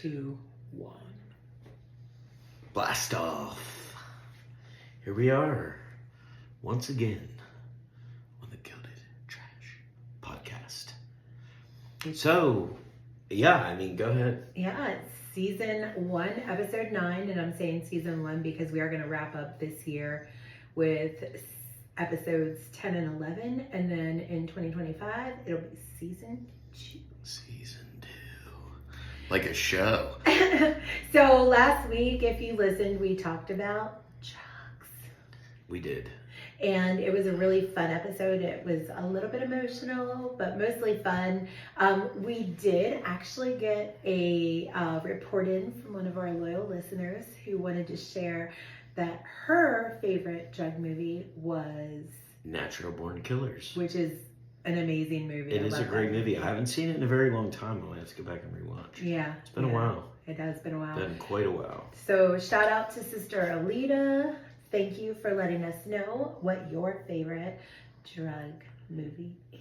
2, 1. Blast off. Here we are, once again, on the Gilded Trash Podcast. So, yeah, I mean, go ahead. Yeah, it's season 1, episode 9, and I'm saying season 1 because we are going to wrap up this year with episodes 10 and 11, and then in 2025, it'll be season 2. Season 2. Like a show. So last week, if you listened, we talked about drugs. We did. And it was a really fun episode. It was a little bit emotional, but mostly fun. We did actually get a report in from one of our loyal listeners who wanted to share that her favorite drug movie was Natural Born Killers. Which is an amazing movie. It is a great movie. I haven't seen it in a very long time. I'll have to go back and rewatch. Yeah. It's been a while. It has been a while. Been quite a while. So shout out to Sister Alita. Thank you for letting us know what your favorite drug movie is.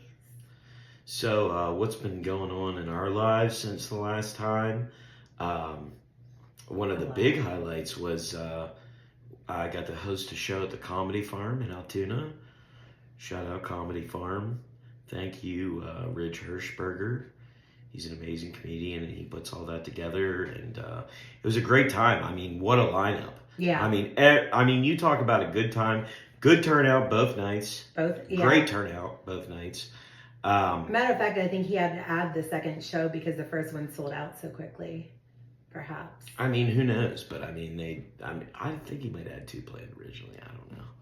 So what's been going on in our lives since the last time? One of the big highlights was I got to host a show at the Comedy Farm in Altoona. Shout out Comedy Farm. Thank you, Ridge Hirschberger. He's an amazing comedian, and he puts all that together. And it was a great time. I mean, what a lineup! Yeah. I mean, you talk about a good time. Good turnout both nights. Great turnout both nights. Matter of fact, I think he had to add the second show because the first one sold out so quickly. Perhaps. I mean, who knows? But I think he might have had 2 planned originally.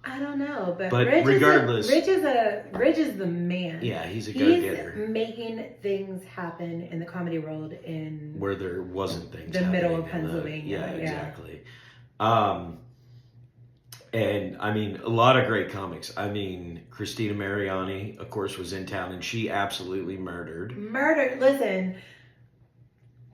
I don't know, but regardless, Rich is the man. Yeah, he's a go-getter. He's making things happen in the comedy world in where there wasn't things. The middle of Pennsylvania. Yeah, exactly. And I mean, a lot of great comics. I mean, Christina Mariani, of course, was in town, and she absolutely murdered. Listen.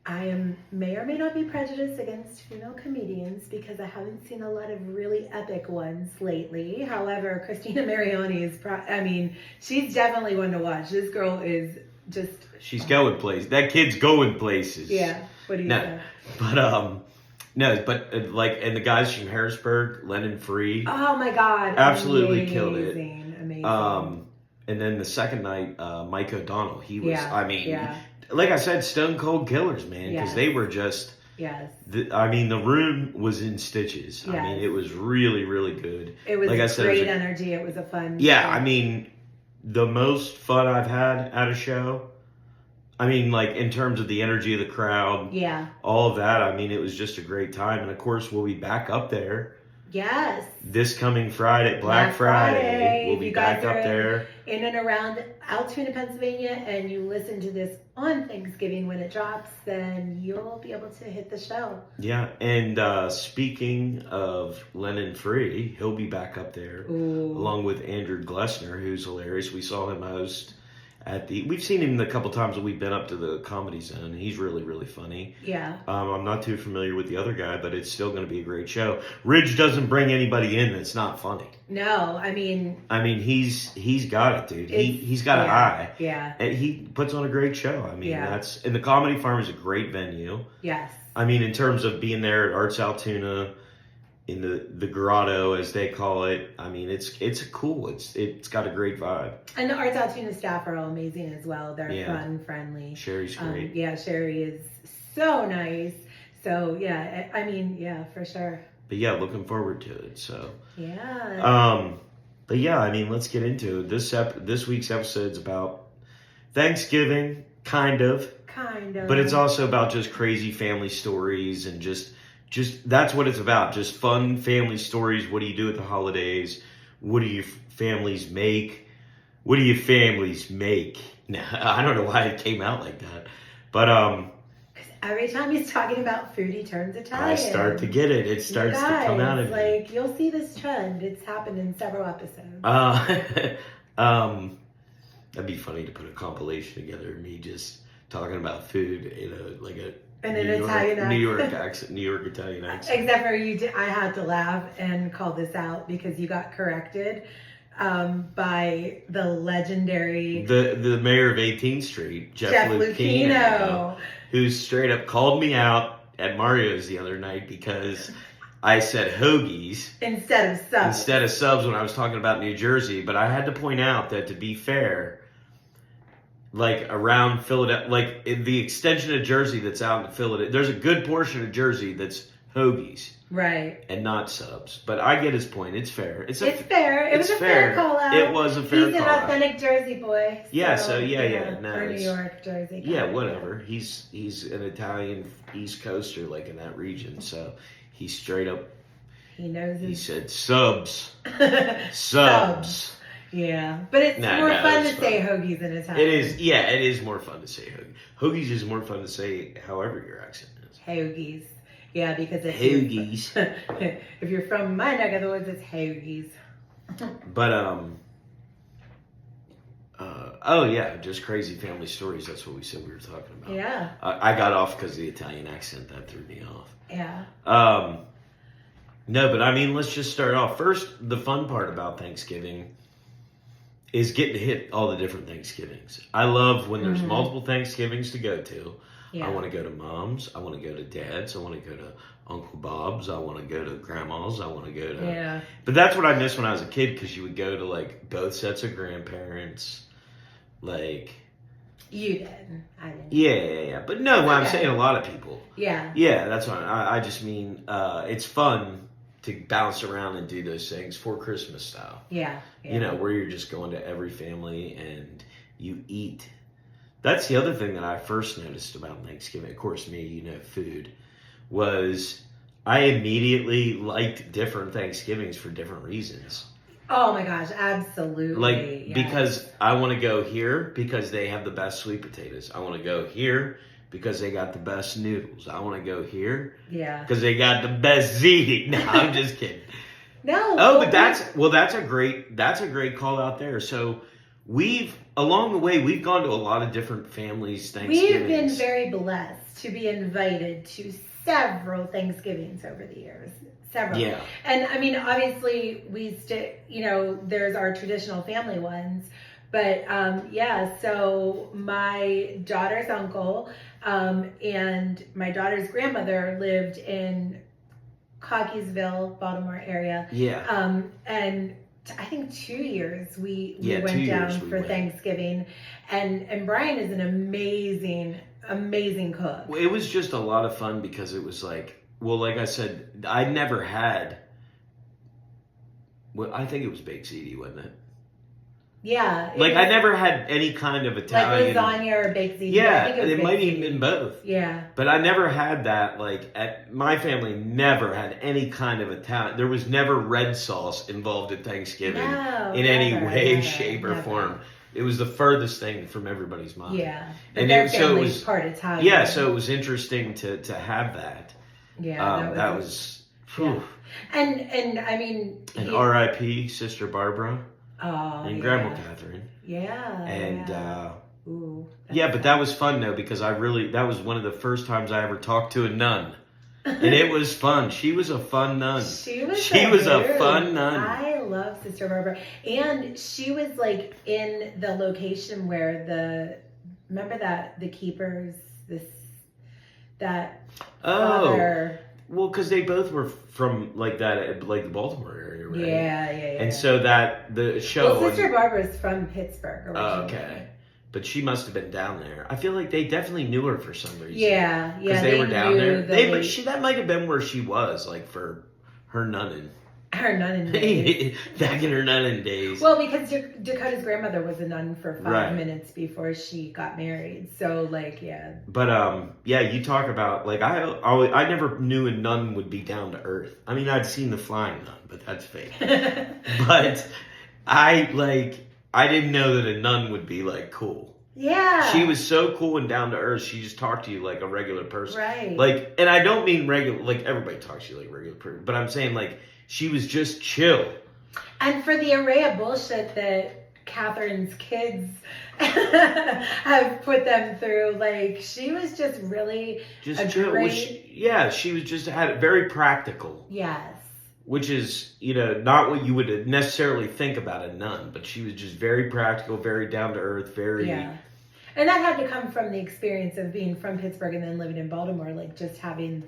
I may or may not be prejudiced against female comedians because I haven't seen a lot of really epic ones lately. However, Christina Mariani is, she's definitely one to watch. This girl is just... She's going places. That kid's going places. Yeah. What do you say? And the guys from Harrisburg, Lennon Free. Oh my God. Absolutely killed it. Amazing. And then the second night, Mike O'Donnell, he was, Yeah. Like I said, stone cold killers, man, because they were just. Yes. The room was in stitches. Yes. I mean, it was really, really good. It was like I said, great energy. It was a fun. Yeah, show. I mean, the most fun I've had at a show. I mean, like in terms of the energy of the crowd. Yeah. All of that. I mean, it was just a great time, and of course, we'll be back up there. Yes. This coming Friday, Black Friday. We'll be back up there. In and around Altoona, Pennsylvania, and you listen to this on Thanksgiving when it drops, then you'll be able to hit the show. Yeah, and speaking of Lennon Free, he'll be back up there along with Andrew Glessner, who's hilarious. We saw him host we've seen him a couple times when we've been up to the Comedy Zone. He's really, really funny. Yeah. I'm not too familiar with the other guy, but it's still going to be a great show. Ridge doesn't bring anybody in that's not funny. No, I mean, he's got it, dude. He's got an eye. Yeah. And he puts on a great show. I mean, and the Comedy Farm is a great venue. Yes. I mean, in terms of being there at Arts Altoona, in the grotto, as they call it. I mean, it's cool. It's got a great vibe. And the Arts Altoona staff are all amazing as well. They're fun, friendly. Sherry's great. Sherry is so nice. So yeah, I mean, yeah, for sure. But yeah, looking forward to it. So yeah. But yeah, I mean, let's get into it. This week's episode's about Thanksgiving, kind of. But it's also about just crazy family stories and just that's what it's about. Just fun family stories. What do you do at the holidays? What do your families make? What do your families make? Now, I don't know why it came out like that. But every time he's talking about food, he turns Italian. I start to get it. It starts to come out of me. Like, you'll see this trend. It's happened in several episodes. That'd be funny to put a compilation together of me just talking about food, like a Italian accent. New York accent, New York Italian accent. Except for I had to laugh and call this out because you got corrected by the legendary the mayor of 18th Street, Jeff Lucchino, who straight up called me out at Mario's the other night because I said hoagies instead of subs when I was talking about New Jersey. But I had to point out that, to be fair, like around Philadelphia, like in the extension of Jersey that's out in Philadelphia, there's a good portion of Jersey that's hoagies. Right. And not subs. But I get his point. It's fair. It's fair. It was a fair call out. It was a fair call out. He's an authentic Jersey boy. So, No, or New York, Jersey. Yeah, whatever. He's an Italian East Coaster, like in that region. So he straight up. He knows. He said subs. Subs. Yeah, but it's more fun to say hoagies in Italian. It is. Yeah, it is more fun to say hoagies. Hoagies is more fun to say however your accent is. Hoagies. Yeah, because it's hoagies. If you're from my neck of the woods, it's hoagies. But oh yeah, just crazy family stories. That's what we said we were talking about. Yeah. I got off because of the Italian accent. That threw me off. Yeah. No, but I mean, let's just start off. First, the fun part about Thanksgiving is getting to hit all the different Thanksgivings. I love when there's multiple Thanksgivings to go to. Yeah. I want to go to Mom's. I want to go to Dad's. I want to go to Uncle Bob's. I want to go to Grandma's. I want to go to... Yeah. But that's what I missed when I was a kid, because you would go to, like, both sets of grandparents. Like... You did. I didn't. Yeah. But no, I'm saying a lot of people. Yeah. Yeah, that's what I just mean. It's fun to bounce around and do those things for Christmas style. Yeah. You know, where you're just going to every family and you eat. That's the other thing that I first noticed about Thanksgiving. Of course, food, was I immediately liked different Thanksgivings for different reasons. Oh my gosh, absolutely. Like, because I want to go here because they have the best sweet potatoes. I want to go here because they got the best noodles. I want to go here because they got the best ziti. No, I'm just kidding. No. Oh, but that's a great call out there. So along the way, we've gone to a lot of different families' Thanksgivings. We've been very blessed to be invited to several Thanksgivings over the years. Several. Yeah. And I mean, obviously, there's our traditional family ones. But so my daughter's uncle and my daughter's grandmother lived in Cockeysville, Baltimore area. Yeah. And I think 2 years we went down for Thanksgiving, and Brian is an amazing cook. Well, it was just a lot of fun because it was like I said, I never had. Well, I think it was baked ziti, wasn't it? Yeah. I never had any kind of Italian. Like lasagna or baked ziti. Yeah, I think it might have been both. Yeah. But I never had that, my family never had any kind of Italian. There was never red sauce involved in Thanksgiving in any way, shape, or form. It was the furthest thing from everybody's mind. Yeah. And their family's part Italian. Yeah, so it was interesting to have that. Yeah. That was whew. And I mean... And R.I.P. Sister Barbara. Oh, and Grandma Catherine. Yeah. And ooh, but that was fun though, because that was one of the first times I ever talked to a nun. And it was fun. She was a fun nun. She was a fun nun. I love Sister Barbara. And she was in the location where remember the keepers, father. Well, because they both were from the Baltimore area, right? Yeah. And so the show. Well, Sister Barbara's from Pittsburgh originally. Okay. But she must have been down there. I feel like they definitely knew her for some reason. Yeah. Because they were down there. That might have been where she was, for her nunning. Her nunning days. Back in her nunning days. Well, because Dakota's grandmother was a nun for 5 minutes before she got married. So, yeah. But, you talk about, I never knew a nun would be down to earth. I mean, I'd seen the flying nun, but that's fake. But I didn't know that a nun would be, cool. Yeah. She was so cool and down to earth. She just talked to you like a regular person. Right. And I don't mean regular, everybody talks to you like a regular person. But I'm saying, she was just chill. And for the array of bullshit that Catherine's kids have put them through, she was just really chill. She was just had it very practical. Yes. Which is, not what you would necessarily think about a nun, but she was just very practical, very down to earth, very. Yeah. And that had to come from the experience of being from Pittsburgh and then living in Baltimore, like just having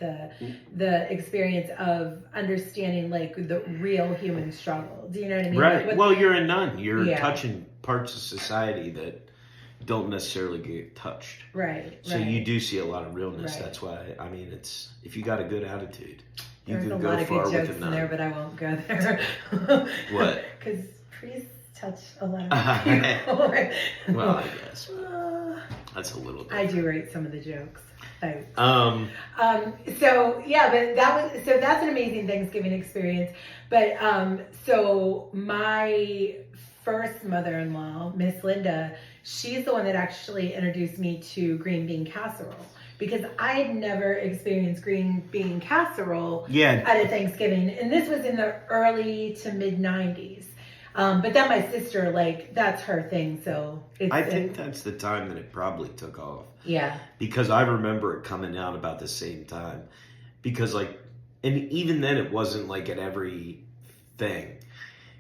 the experience of understanding like the real human struggle. Do you know what I mean? Right. Like, Well, you're a nun. You're touching parts of society that don't necessarily get touched. Right. So you do see a lot of realness. Right. That's why, I mean, it's, if you got a good attitude, you There's can a go lot of far good with jokes a in there, nun. but I won't go there. What? Because priests touch a lot of people. Well, I guess. That's a little different. I do write some of the jokes. Thanks. So yeah, but that's an amazing Thanksgiving experience. But so my first mother-in-law, Miss Linda, she's the one that actually introduced me to green bean casserole, because I had never experienced green bean casserole at a Thanksgiving, and this was in the early to mid 90s. But then my sister, like, that's her thing, so I think that's the time that it probably took off. Yeah. Because I remember it coming out about the same time. Because, like, and even then it wasn't like at every thing.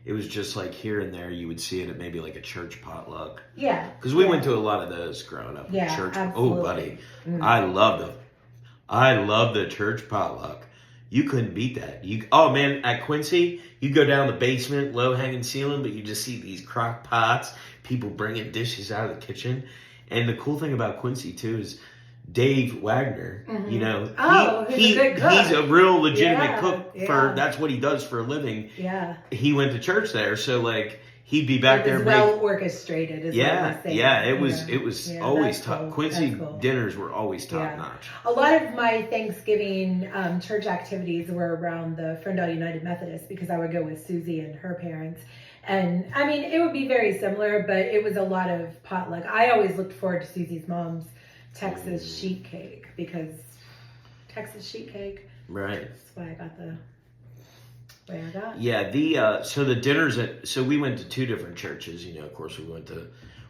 It was just like here and there you would see it at maybe like a church potluck. Yeah. Because we went to a lot of those growing up. Yeah, Church. absolutely. Oh, buddy. Mm. I love the church potluck. You couldn't beat that. Oh man, at Quincy, you go down the basement, low hanging ceiling, but you just see these crock pots, people bringing dishes out of the kitchen. And the cool thing about Quincy too is Dave Wagner, you know, he's a real legitimate cook that's what he does for a living. Yeah. He went to church there, so like he'd be back there. Well orchestrated, is what I'm saying. Yeah, it was always top. Cool. Quincy dinners were always top notch. A lot of my Thanksgiving church activities were around the Ferndale United Methodist, because I would go with Susie and her parents. And I mean, it would be very similar, but it was a lot of potluck. I always looked forward to Susie's mom's Texas sheet cake, because Texas sheet cake. Right. That's why I got the way I got. Yeah, so the dinners so we went to two different churches, you know, of course we went to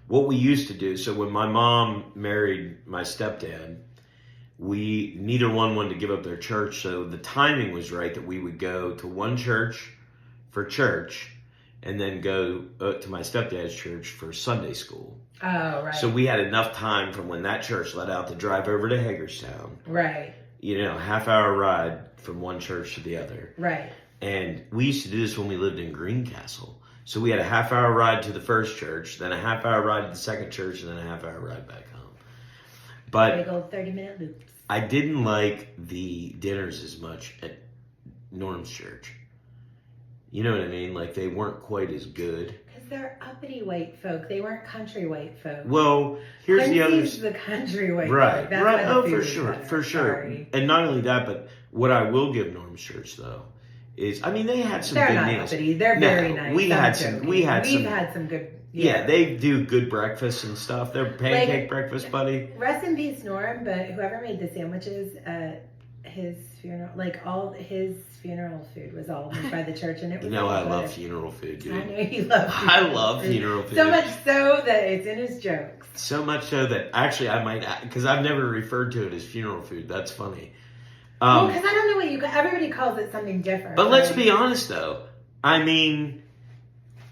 what we used to do. So when my mom married my stepdad, neither one wanted to give up their church, so the timing was right that we would go to one church for church and then go to my stepdad's church for Sunday school. Oh, right. So we had enough time from when that church let out to drive over to Hagerstown. Right. You know, half-hour ride from one church to the other. Right. And we used to do this when we lived in Greencastle. So we had a half-hour ride to the first church, then a half-hour ride to the second church, and then a half-hour ride back home. But big old 30-minute loops. I didn't like the dinners as much at Norm's church. You know what I mean? Like, they weren't quite as good. Because they're uppity white folk. They weren't country white folk. Well, here's the other... the country white right, folk. That's right. why the food For is sure, better. for sure. Sorry. And not only that, but what I will give Norm's church, though, is, I mean, they had some They're good not meals. uppity. They're very nice. We've had some good... Yeah, they do good breakfast and stuff. They're pancake breakfast, buddy. Rest in peace, Norm, but whoever made the sandwiches at his funeral, like all his funeral food was all made by the church, and it was You know, really I good. love funeral food, dude. I know you love I love funeral food. So much so that it's in his jokes. So much so that actually I might, because I've never referred to it as funeral food. That's funny. Well, because I don't know what everybody calls it something different. But let's be honest, though. I mean,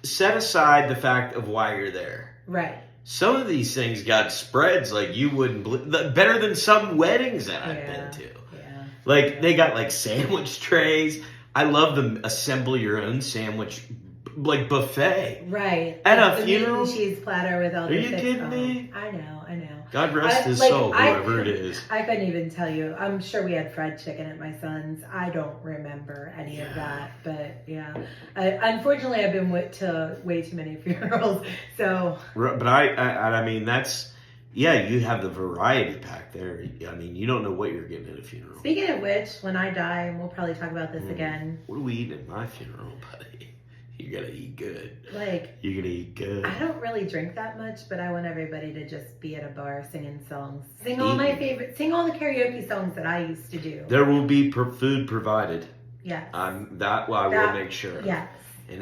set aside the fact of why you're there. Right. Some of these things got spreads like you wouldn't believe. Better than some weddings that I've been to. Yeah. Like, they got, like, sandwich trays. I love the assemble your own sandwich, like, buffet. Right. At like a the funeral? meat and cheese platter with all the Are you kidding me? I know. God rest his soul, whoever it is. I couldn't even tell you. I'm sure we had fried chicken at my son's. I don't remember any of that. But, yeah. Unfortunately, I've been to way too many funerals. So. But I mean, that's... Yeah, you have the variety pack there. I mean, you don't know what you're getting at a funeral. Speaking of which, when I die, and we'll probably talk about this again. What are we eating at my funeral, buddy? You gotta eat good. Like, you're gonna eat good. I don't really drink that much, but I want everybody to just be at a bar singing songs. Sing all my favorite, sing all the karaoke songs that I used to do. There will be food provided. Yes. That I will make sure. Yes. And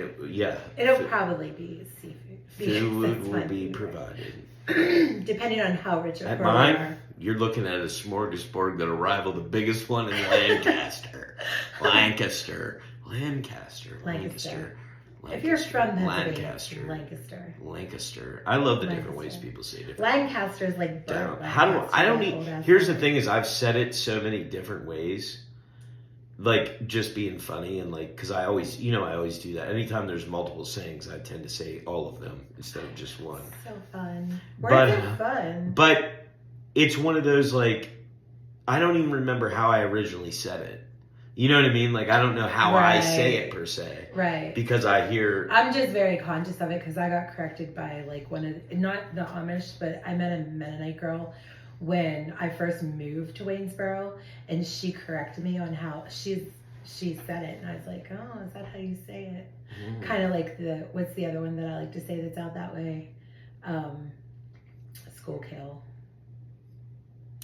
it'll probably be seafood. Food will be provided. Depending on how rich or poor you mine, are. You're looking at a smorgasbord that'll rival the biggest one in Lancaster. Lancaster. If you're from Pennsylvania, Lancaster. Lancaster. Lancaster. I love the different ways Lancaster. people say different. Lancaster is like Down. Burt How do Lancaster, I don't that need? old-ass Here's the guy. thing: is I've said it so many different ways, like just being funny and like because I always, I always do that. Anytime there's multiple sayings, I tend to say all of them instead of just one. So fun. But, Words are fun. But it's one of those like I don't even remember how I originally said it. You know what I mean? Like I don't know how I say it per se. Right. Because I hear. I'm just very conscious of it because I got corrected by like not the Amish, but I met a Mennonite girl when I first moved to Waynesboro, and she corrected me on how she said it, and I was like, oh, is that how you say it? Kind of like what's the other one that I like to say that's out that way? Schuylkill.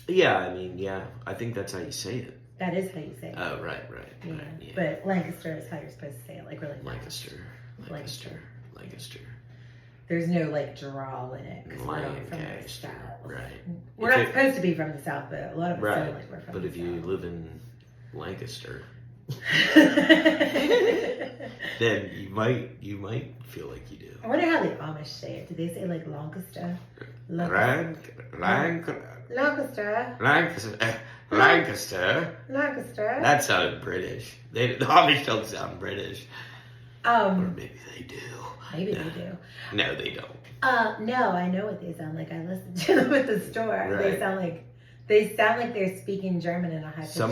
Yeah, I mean, yeah, I think that's how you say it. That is how you say it. Oh, right. Yeah. Yeah. But Lancaster is how you're supposed to say it, like really. Lancaster. There's no like drawl in it because we're not from the Lancaster. South. Right. We're not supposed to be from the South, but a lot of us sound like we're from But the if South. you live in Lancaster, then you might feel like you do. I wonder how the Amish say it. Do they say like Lancaster? Lancaster. Lancaster. That sounded British. The Amish don't sound British. Or maybe they do. Maybe they do. No, they don't. No, I know what they sound like. I listened to them at the store. Right. They sound like they're speaking German in a high pitched voice.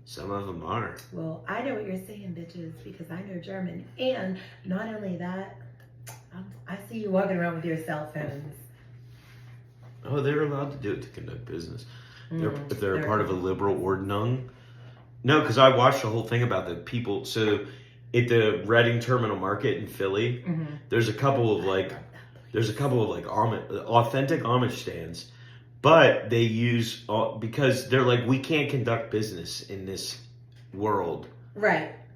Some of them are. Well, I know what you're saying, bitches, because I know German. And not only that, I see you walking around with your cell phones. Oh, they're allowed to do it to conduct business. If they're a part of a liberal Ordnung. No, because I watched the whole thing about the people. So at the Reading Terminal Market in Philly, there's a couple of authentic Amish stands. But they use, because they're like, we can't conduct business in this world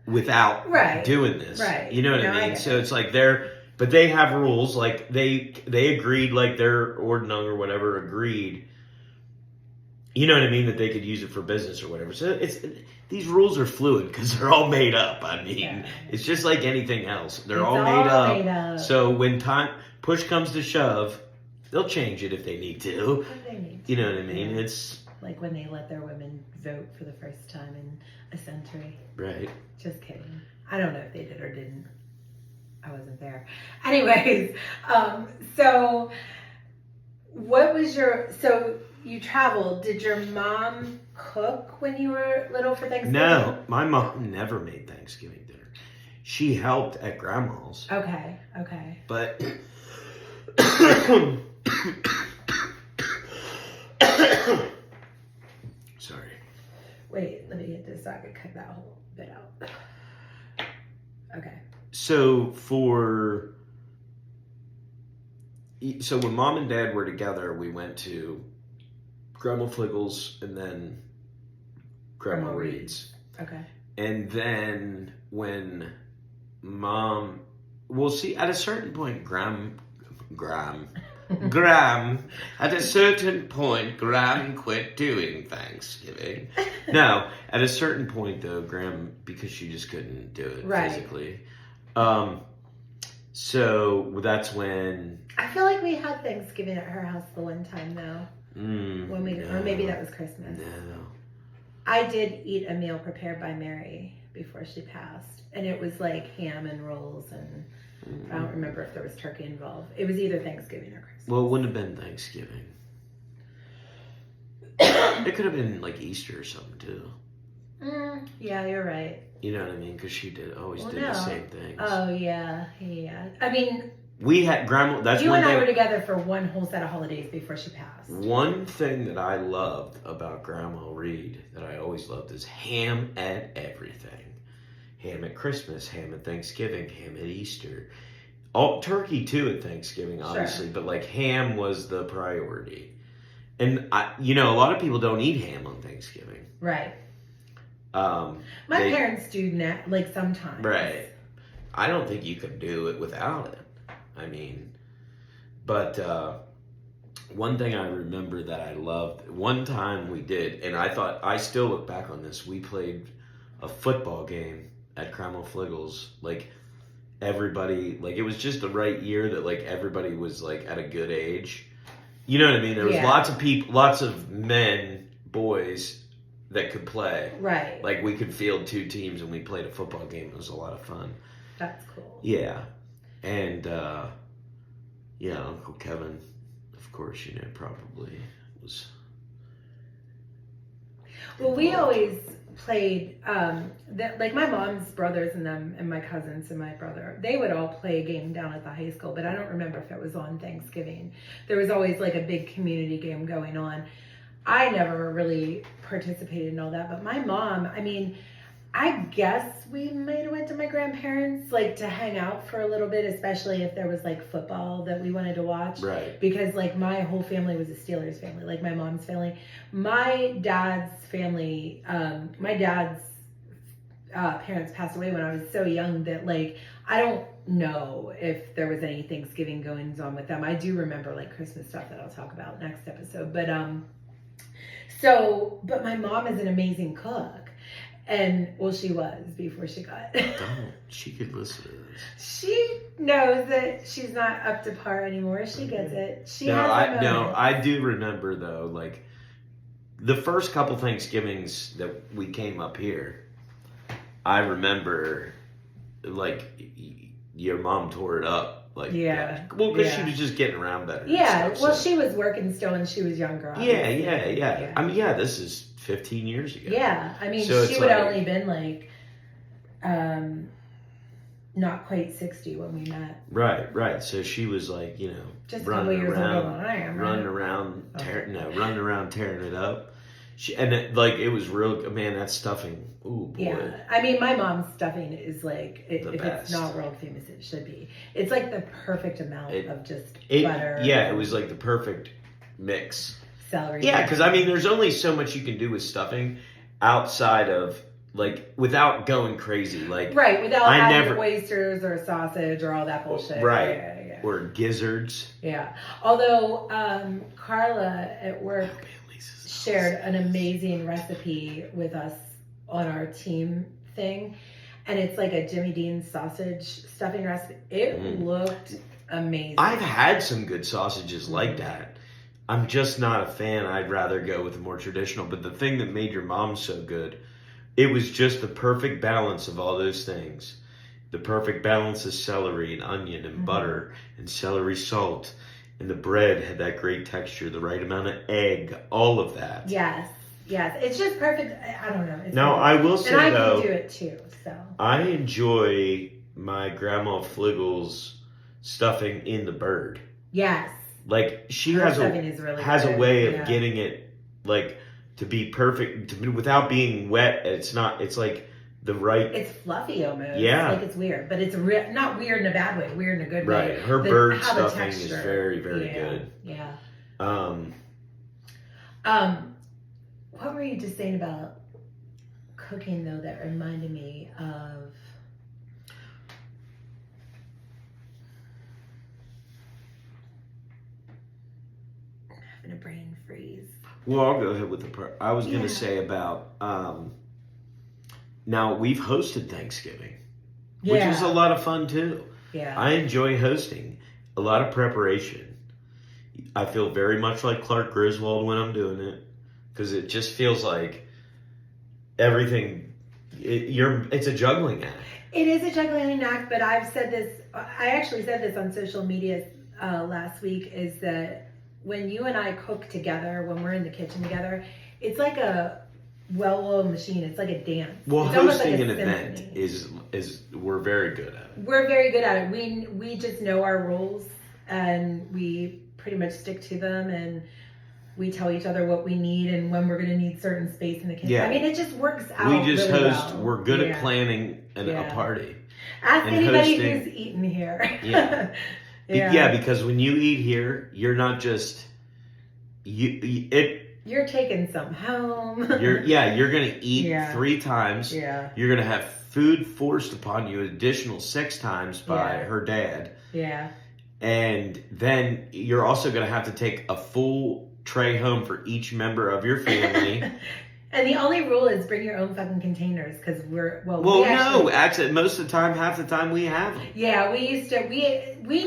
without doing this. Right. You know what I mean? So it's like but they have rules, like they agreed, like their Ordnung or whatever agreed, you know what I mean, that they could use it for business or whatever. So these rules are fluid because they're all made up. I mean, it's just like anything else. They're all made up. So when push comes to shove, they'll change it if they need to. You know what I mean? Yeah. It's like when they let their women vote for the first time in a century. Right. Just kidding. I don't know if they did or didn't. I wasn't there. Anyways, so what was so you traveled. Did your mom cook when you were little for Thanksgiving? No, my mom never made Thanksgiving dinner. She helped at grandma's. Okay. But sorry. Wait, let me get this so I can cut that whole bit out. Okay. So when Mom and Dad were together, we went to Grandma Fliggles and then Grandma Reed's. Okay. And then when Mom, at a certain point, Graham, at a certain point, Graham quit doing Thanksgiving. No, at a certain point, though, Graham, because she just couldn't do it physically. So that's when... I feel like we had Thanksgiving at her house the one time, though. Or maybe that was Christmas. No. I did eat a meal prepared by Mary before she passed. And it was like ham and rolls and... I don't remember if there was turkey involved. It was either Thanksgiving or Christmas. Well, it wouldn't have been Thanksgiving. It could have been like Easter or something too. Yeah, you're right. You know what I mean? Because she always did the same things. Oh yeah. I mean, we had grandma. That's you one and thing. I were together for one whole set of holidays before she passed. One thing that I loved about Grandma Reed that I always loved is ham at everything. Ham at Christmas, ham at Thanksgiving, ham at Easter. Turkey too at Thanksgiving, obviously, but like ham was the priority. And a lot of people don't eat ham on Thanksgiving. Right. My parents do that, like sometimes. Right. I don't think you could do it without it. I mean, but one thing I remember that I loved, one time we did, and I still look back on this, we played a football game at Cromwell Fliggles. Like, everybody, like, it was just the right year that, like, everybody was, like, at a good age. You know what I mean? There was lots of people, lots of men, boys that could play. Right. Like, we could field 2 teams and we played a football game. It was a lot of fun. That's cool. Yeah. And, Uncle Kevin, of course, probably was... Well, we always played, like my mom's brothers and them and my cousins and my brother, they would all play a game down at the high school, but I don't remember if it was on Thanksgiving. There was always like a big community game going on. I never really participated in all that, but my mom, I mean, I guess we might have went to my grandparents, like, to hang out for a little bit, especially if there was, like, football that we wanted to watch. Right. Because, like, my whole family was a Steelers family, like my mom's family. My dad's family, my dad's parents passed away when I was so young that, like, I don't know if there was any Thanksgiving goings on with them. I do remember, like, Christmas stuff that I'll talk about next episode. But, but my mom is an amazing cook. And, well, she was before she got... She could listen to this. She knows that she's not up to par anymore. She gets it. I do remember, though, like, the first couple Thanksgivings that we came up here, I remember, like, your mom tore it up. Like, well, because she was just getting around better. Yeah, well, she was working still and she was younger. Yeah. I mean, this is 15 years ago. Yeah, I mean, so she would have only been like, not quite 60 when we met. Right. So she was like, just a couple years older than I am. Running around, tearing it up. It was real, man, that stuffing. Ooh, boy. Yeah, I mean, my mom's stuffing is like, if best. it's not world famous, it should be. It's like the perfect amount of just butter. Yeah, it was like the perfect mix. Celery. Yeah, because I mean, there's only so much you can do with stuffing outside of, like, without going crazy. Like, right, without adding oysters or sausage or all that bullshit. Right. Yeah. Or gizzards. Yeah. Although Carla at work shared an amazing recipe with us on our team thing, and it's like a Jimmy Dean's sausage stuffing recipe. It looked amazing. I've had some good sausages like that. I'm just not a fan. I'd rather go with the more traditional. But the thing that made your mom so good, it was just the perfect balance of all those things. The perfect balance of celery and onion and butter and celery salt. And the bread had that great texture, the right amount of egg, all of that. Yes. It's just perfect. I don't know. Now, I will say, and I though, can do it too, so. I enjoy my Grandma Fliggle's stuffing in the bird. Yes. Like, she Her has a way of getting it, like, to be perfect, without being wet. It's like the right... It's fluffy almost. Yeah. Like, it's weird. But it's not weird in a bad way. Weird in a good way. Right. Her bird stuffing is very, very good. Yeah. What were you just saying about cooking, though, that reminded me of... A brain freeze. Well, I'll go ahead with the part. I was going to say about, now we've hosted Thanksgiving, which is a lot of fun too. Yeah. I enjoy hosting. A lot of preparation. I feel very much like Clark Griswold when I'm doing it, because it just feels like everything, it's a juggling act. It is a juggling act, but I actually said this on social media last week, is that when you and I cook together, when we're in the kitchen together, it's like a well-oiled machine. It's like a dance. Well, it's hosting like an event is we're very good at it. We're very good at it. We just know our rules and we pretty much stick to them, and we tell each other what we need and when we're going to need certain space in the kitchen. Yeah. I mean, it just works out. We just really host. well. We're good at planning a party. Ask anybody who's eaten here. Yeah. Yeah, because when you eat here, you're not just you're taking some home. You're gonna eat 3 times. Yeah. You're gonna have food forced upon you an additional 6 times by her dad. Yeah. And then you're also gonna have to take a full tray home for each member of your family. And the only rule is bring your own fucking containers because actually, most of the time, half the time we have them. Yeah, we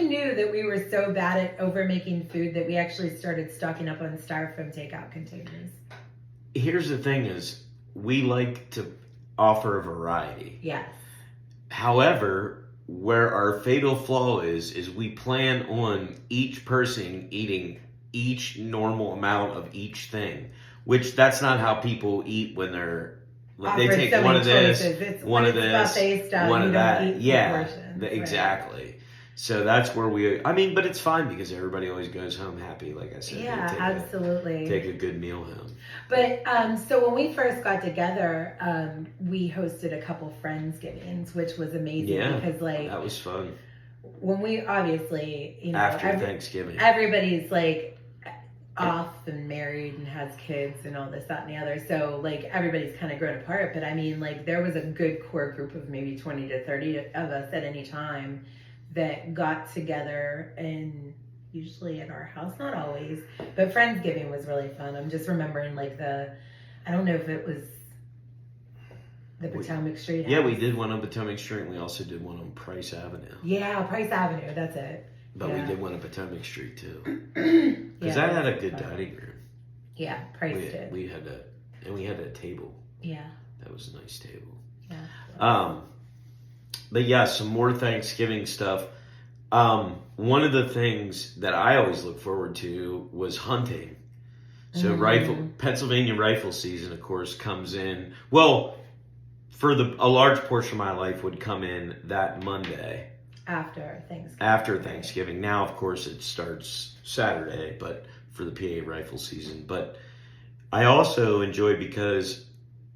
knew that we were so bad at over making food that we actually started stocking up on styrofoam takeout containers. Here's the thing is, we like to offer a variety. Yes. However, where our fatal flaw is we plan on each person eating each normal amount of each thing. Which that's not how people eat when they take so one of this, one of this, one of that. Yeah, portions, exactly. Right. So that's where but it's fine because everybody always goes home happy. Like I said, yeah, absolutely. Take a good meal home. But so when we first got together, we hosted a couple Friendsgivings, which was amazing because that was fun. When we obviously after Thanksgiving, everybody's like off and married and has kids and all this, that, and the other. So like everybody's kind of grown apart. But I mean, like there was a good core group of maybe 20 to 30 of us at any time that got together, and usually at our house, not always, but Friendsgiving was really fun. I'm just remembering like I don't know if it was the Potomac Street house. Yeah, we did one on Potomac Street, and we also did one on Price Avenue. Yeah, Price Avenue, that's it. But we did one on Potomac Street too. Because that had a good dining room. Yeah, Price did. We had a table. Yeah. That was a nice table. Yeah. But yeah, some more Thanksgiving stuff. One of the things that I always look forward to was hunting. So Pennsylvania rifle season, of course, comes in. Well, for a large portion of my life would come in that Monday. After Thanksgiving. Now, of course, it starts Saturday, but for the PA rifle season. But I also enjoy because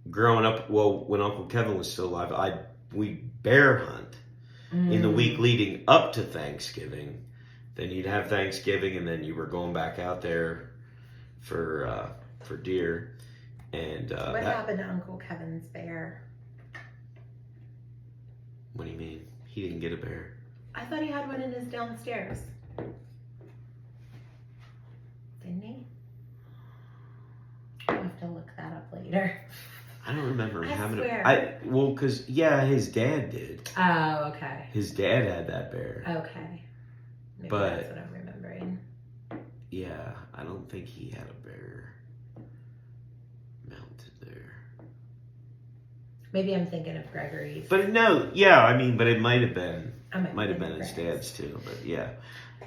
growing up, when Uncle Kevin was still alive, we bear hunt in the week leading up to Thanksgiving. Then you'd have Thanksgiving, and then you were going back out there for deer. And what happened to Uncle Kevin's bear? What do you mean? He didn't get a bear. I thought he had one in his downstairs. Didn't he? I'll have to look that up later. I don't remember him having swear. because his dad did. Oh, okay. His dad had that bear. Okay. Maybe but that's what I'm remembering. Yeah, I don't think he had a bear mounted there. Maybe I'm thinking of Gregory's. But no, yeah, I mean, but it might have been. Might have been his dad's too, but yeah.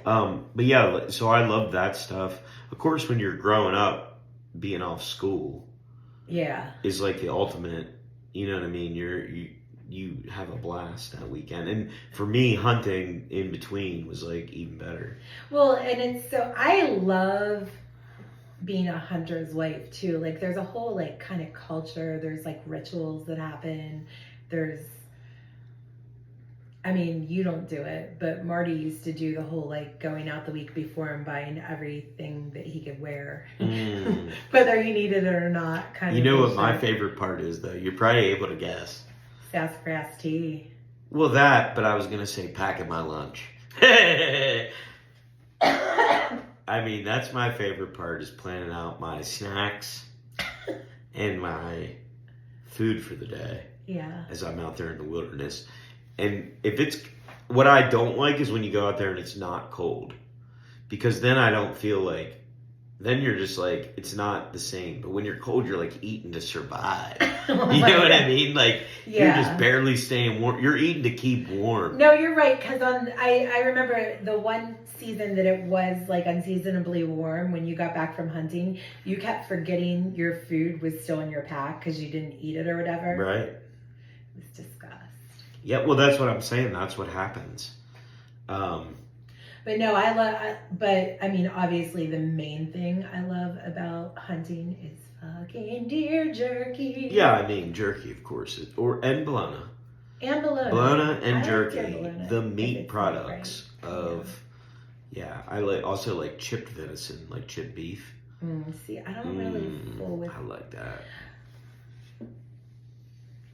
But yeah, so I love that stuff. Of course, when you're growing up, being off school, is like the ultimate. You know what I mean? You have a blast that weekend, and for me, hunting in between was like even better. Well, and I love being a hunter's wife too. Like, there's a whole like kind of culture. There's like rituals that happen. I mean, you don't do it, but Marty used to do the whole like going out the week before and buying everything that he could wear, whether he needed it or not. You know what my favorite part is, though? You're probably able to guess. Sassafras tea. Well, but I was gonna say packing my lunch. I mean, that's my favorite part, is planning out my snacks and my food for the day. Yeah. As I'm out there in the wilderness. And what I don't like is when you go out there and it's not cold. Because then I don't feel like, then you're just like, it's not the same. But when you're cold, you're like eating to survive. You know what I mean? Like, you're just barely staying warm. You're eating to keep warm. No, you're right. Because I remember the one season that it was like unseasonably warm when you got back from hunting, you kept forgetting your food was still in your pack because you didn't eat it or whatever. Right. It was disgust. Yeah, well, that's what I'm saying. That's what happens. But no, but I mean, obviously the main thing I love about hunting is fucking deer jerky. Yeah, I mean, jerky, of course. And bologna. And bologna. Bologna and jerky. Bologna, the meat products of, I also like chipped venison, like chipped beef. See, I don't really fool with. I like that.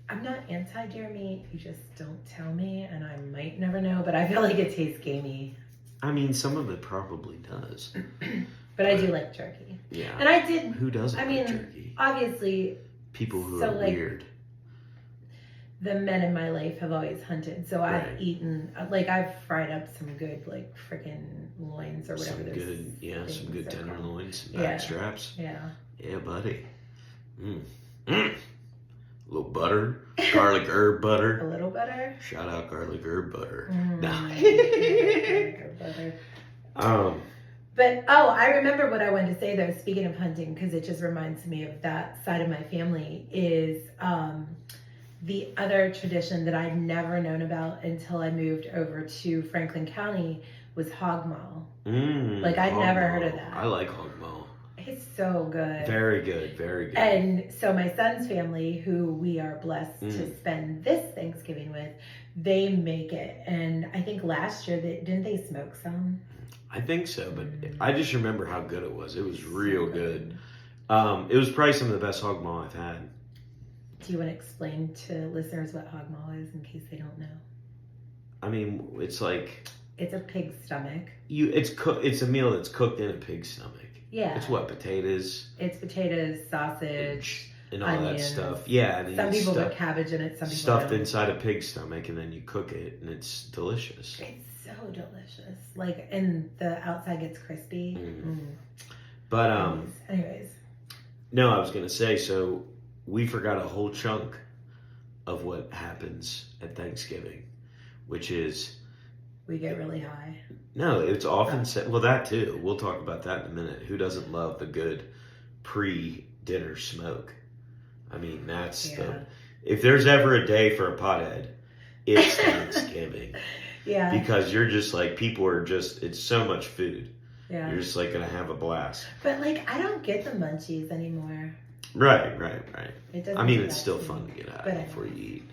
I'm not anti-deer meat. You just don't tell me, and I might never know, but I feel like it tastes gamey. I mean, some of it probably does. But I do like jerky. Yeah. And I did. Who doesn't like jerky? Obviously, people who So, are like, weird. The men in my life have always hunted, so Right. I've eaten, like, I've fried up some good, like, freaking loins or whatever. Some good, some good tenderloins, some back straps. Yeah. Yeah, buddy. A little butter, garlic herb butter. A little butter. Shout out garlic herb butter. Garlic herb butter. But I remember what I wanted to say though. Speaking of hunting, because it just reminds me of that side of my family, is the other tradition that I'd never known about until I moved over to Franklin County was hog maul. Like, I'd never heard of that. I like hog maul. It's so good. Very good, very good. And so my son's family, who we are blessed to spend this Thanksgiving with, they make it. And I think last year, didn't they smoke some? I think so, but I just remember how good it was. It was real good. It was probably some of the best hog maul I've had. Do you want to explain to listeners what hog maul is in case they don't know? I mean, it's like... It's a pig's stomach. It's a meal that's cooked in a pig's stomach. Yeah. It's what, potatoes? It's potatoes, sausage, and all onions. that stuff. Yeah. And some people put cabbage in it, some people stuffed don't. inside a pig's stomach, and then you cook it, and it's delicious. It's so delicious. Like, and the outside gets crispy. But, anyways. No, I was going to say, so we forgot a whole chunk of what happens at Thanksgiving, which is... We get really high. No, it's often said, well, that too. We'll talk about that in a minute. Who doesn't love the good pre-dinner smoke? I mean, that's if there's ever a day for a pothead, it's Thanksgiving. Yeah. Because you're just like, people are just, it's so much food. Yeah. You're just like going to have a blast. But like, I don't get the munchies anymore. Right. It doesn't. I mean, it's still fun to get out before you eat.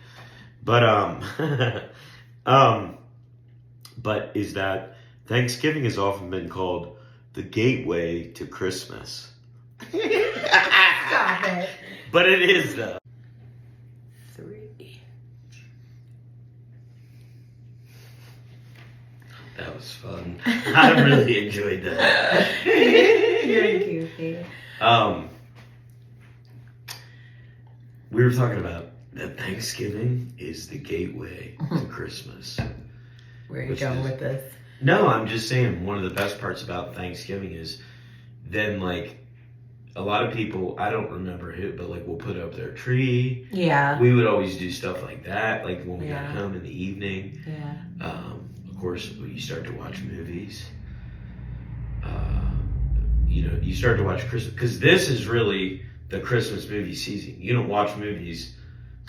But is that Thanksgiving has often been called the gateway to Christmas. Stop it. But it is though. 3. That was fun. I really enjoyed that. You're goofy. We were talking about that Thanksgiving is the gateway to Christmas. Where are you going with this? No, I'm just saying one of the best parts about Thanksgiving is then, like, a lot of people, I don't remember who, but like, we'll put up their tree. Yeah. We would always do stuff like that, like when we got home in the evening. Yeah. Of course, you start to watch movies. You start to watch Christmas, because this is really the Christmas movie season. You don't watch movies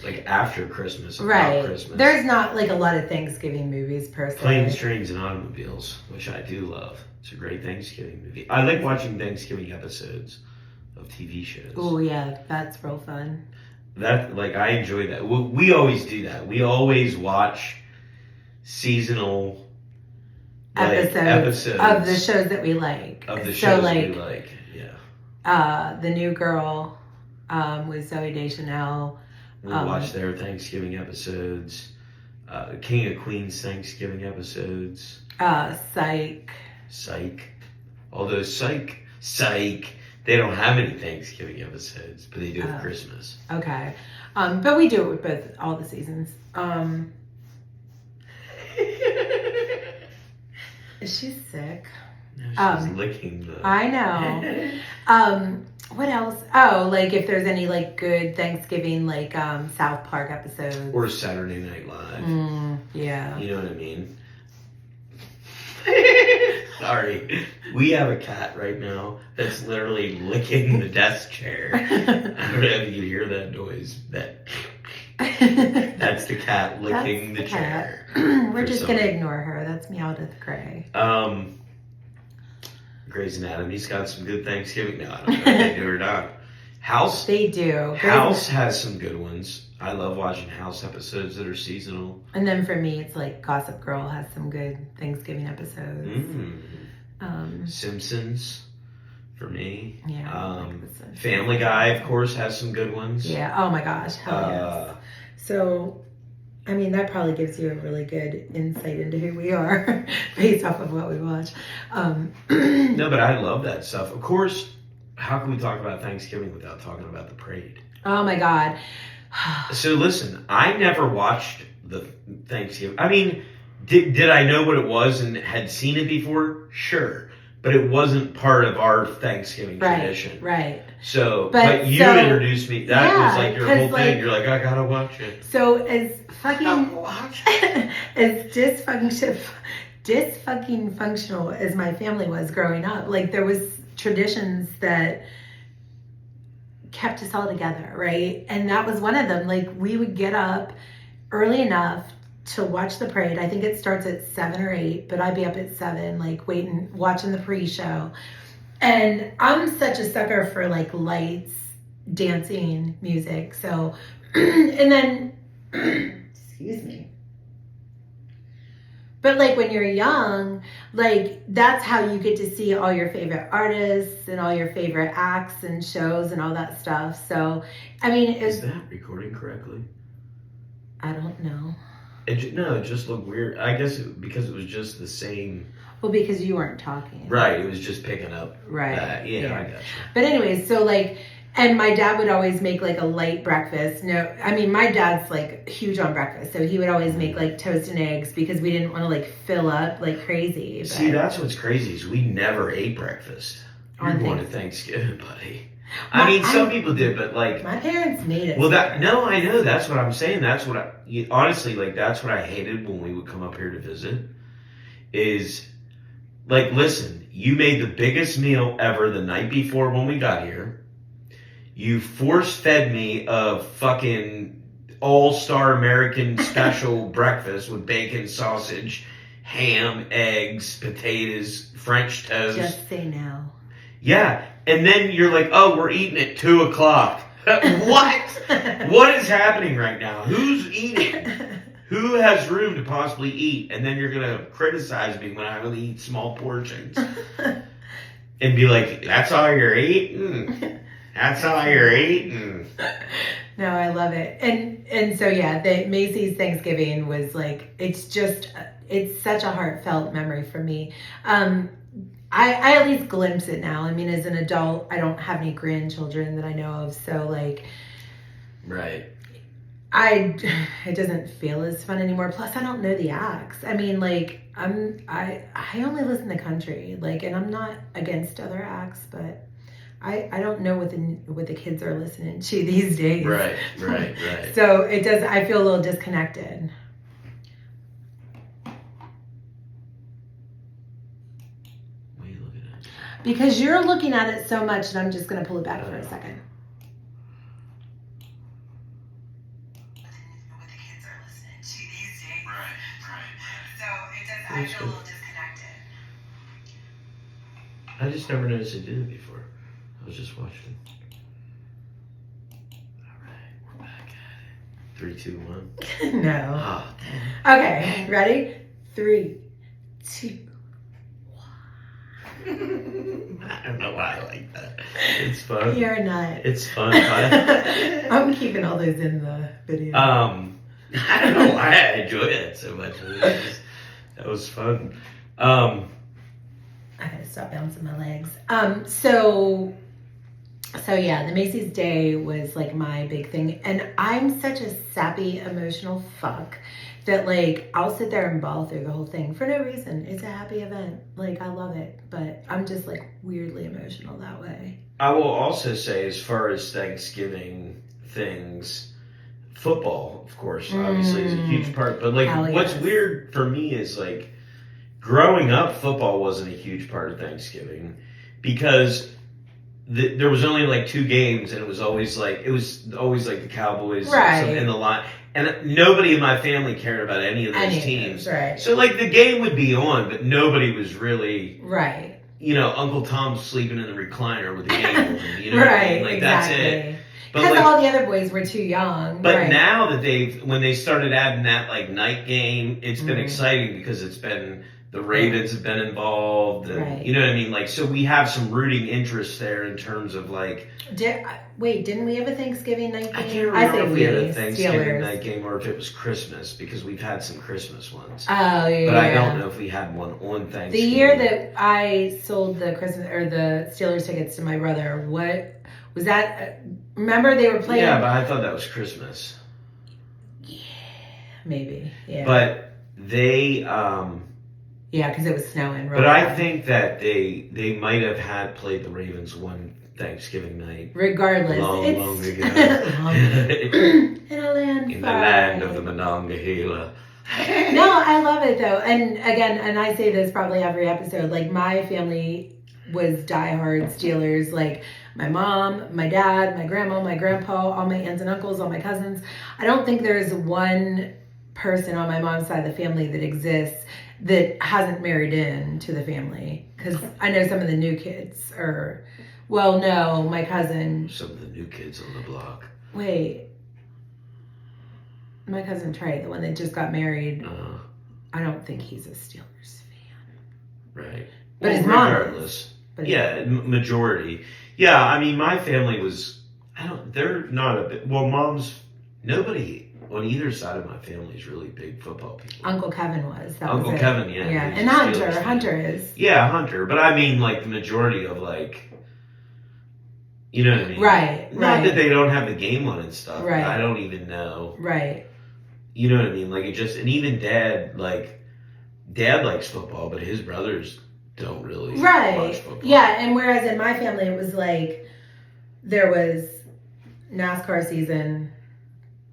like after Christmas, right? Christmas. There's not like a lot of Thanksgiving movies per se. Planes, Trains, and Automobiles, which I do love. It's a great Thanksgiving movie. I like watching Thanksgiving episodes of TV shows. Oh yeah, that's real fun. That, like, I enjoy that. We always do that. We always watch seasonal episodes of the shows that we like. Of the shows that we like, yeah. The New Girl with Zooey Deschanel. We'll watch their Thanksgiving episodes. King of Queens Thanksgiving episodes. Psych. Although Psych. They don't have any Thanksgiving episodes, but they do with Christmas. Okay. But we do it with both, all the seasons. Is she sick? No, she's licking the... I know. What else? Oh, like if there's any like good Thanksgiving like South Park episodes. Or Saturday Night Live. Yeah. You know what I mean? Sorry. We have a cat right now that's literally licking the desk chair. I don't know if you can hear that noise. That's the cat licking the chair. We're just going to ignore her. That's Meowdith Gray. Grey's Anatomy's got some good Thanksgiving. No, I don't know if they do or not. House. They do. House has some good ones. I love watching House episodes that are seasonal. And then for me, it's like Gossip Girl has some good Thanksgiving episodes. Simpsons, for me. Yeah. Family Guy, of course, has some good ones. Yeah. Oh my gosh. Hell yes. So, I mean, that probably gives you a really good insight into who we are based off of what we watch. No, but I love that stuff. Of course, how can we talk about Thanksgiving without talking about the parade? Oh my God. So listen, I never watched the Thanksgiving. I mean, did I know what it was and had seen it before? Sure. But it wasn't part of our Thanksgiving tradition. Right. But you introduced me. That was like your whole thing. You're like, I gotta watch it. So as fucking as dysfucking functional as my family was growing up, like there was traditions that kept us all together, right? And that was one of them. Like we would get up early enough to watch the parade. I think it starts at 7 or 8, but I'd be up at 7, like watching the pre-show. And I'm such a sucker for like lights, dancing, music. So, and then, excuse me. But like when you're young, like that's how you get to see all your favorite artists and all your favorite acts and shows and all that stuff. So, I mean, is that recording correctly? I don't know. It just looked weird. I guess because it was just the same. Well, because you weren't talking. Right, it was just picking up. Right. That. Yeah, I got you. But anyways, so like, and my dad would always make like a light breakfast. No, I mean, my dad's like huge on breakfast. So he would always make like toast and eggs because we didn't want to like fill up like crazy. But see, that's what's crazy is we never ate breakfast. You're going to Thanksgiving, buddy. Some people did, but like my parents made it. Well, I know. That's what I'm saying. That's what honestly, like, that's what I hated when we would come up here to visit. Is like, listen, you made the biggest meal ever the night before when we got here. You force fed me a fucking all-star American special breakfast with bacon, sausage, ham, eggs, potatoes, French toast. Just say no. Yeah. And then you're like, oh, we're eating at 2:00. What? What is happening right now? Who's eating? Who has room to possibly eat? And then you're going to criticize me when I only eat small portions. And be like, that's all you're eating? That's all you're eating? No, I love it. And so, yeah, the Macy's Thanksgiving was like, it's such a heartfelt memory for me. I at least glimpse it now. I mean, as an adult, I don't have any grandchildren that I know of. So like, right. It doesn't feel as fun anymore. Plus I don't know the acts. I mean, like I only listen to country, like, and I'm not against other acts, but I don't know what the kids are listening to these days. Right. So I feel a little disconnected. Because you're looking at it so much that I'm just going to pull it back for a second. What the kids are listening to these days. Right. So I feel a little disconnected. I just never noticed they did it before. I was just watching. All right, we're back at it. 3, 2, 1. No. Oh, damn. Okay, ready? 3, 2. I don't know why I like that. It's fun. You're a nut. It's fun. I'm keeping all those in the video. I don't know why I enjoy it so much. That was fun. I gotta stop bouncing my legs. So yeah, the Macy's Day was like my big thing, and I'm such a sappy, emotional fuck that like I'll sit there and bawl through the whole thing for no reason. It's a happy event. Like I love it, but I'm just like weirdly emotional that way. I will also say, as far as Thanksgiving things, football, of course, obviously is a huge part. But like, what's weird for me is like, growing up, football wasn't a huge part of Thanksgiving because there was only like 2 games, and it was always like the Cowboys and the line. And nobody in my family cared about any of those teams. Right. So, like, the game would be on, but nobody was really... Right. You know, Uncle Tom's sleeping in the recliner with the game on. You know right, what I mean? Like, exactly. That's it. Because like, all the other boys were too young. But now that when they started adding that, like, night game, it's been exciting because it's been... The Ravens have been involved. And, you know what I mean? Like, so we have some rooting interest there in terms of, like... Didn't we have a Thanksgiving night game? I can't remember if we had a Thanksgiving night game or if it was Christmas, because we've had some Christmas ones. Oh, yeah. But I don't know if we had one on Thanksgiving. The year that I sold the Christmas or the Steelers tickets to my brother, what was that? Remember they were playing? Yeah, but I thought that was Christmas. Yeah, maybe. Yeah. But they. Yeah, because it was snowing. But I think that they might have played the Ravens one Thanksgiving night. Regardless, long ago. In the land of the Monongahela. No, I love it though. And again, and I say this probably every episode, like my family was diehard Steelers. Like my mom, my dad, my grandma, my grandpa, all my aunts and uncles, all my cousins. I don't think there's one person on my mom's side of the family that exists that hasn't married in to the family. Because I know some of the new kids are, well, no, my cousin. Some of the new kids on the block. Wait. My cousin Trey, the one that just got married, I don't think he's a Steelers fan. Right. But his mom regardless. Yeah, majority. Yeah, I mean, my family was, they're not a bit, well, nobody on either side of my family is really big football people. Uncle Kevin was. Uncle Kevin, yeah. Yeah, and Hunter is. Yeah, Hunter. But I mean, like, the majority of, like, you know what I mean? Right. Not that they don't have the game on and stuff. Right. I don't even know. Right. You know what I mean? Like, and even Dad likes football, but his brothers don't really watch football. Yeah, and whereas in my family, it was like, there was NASCAR season,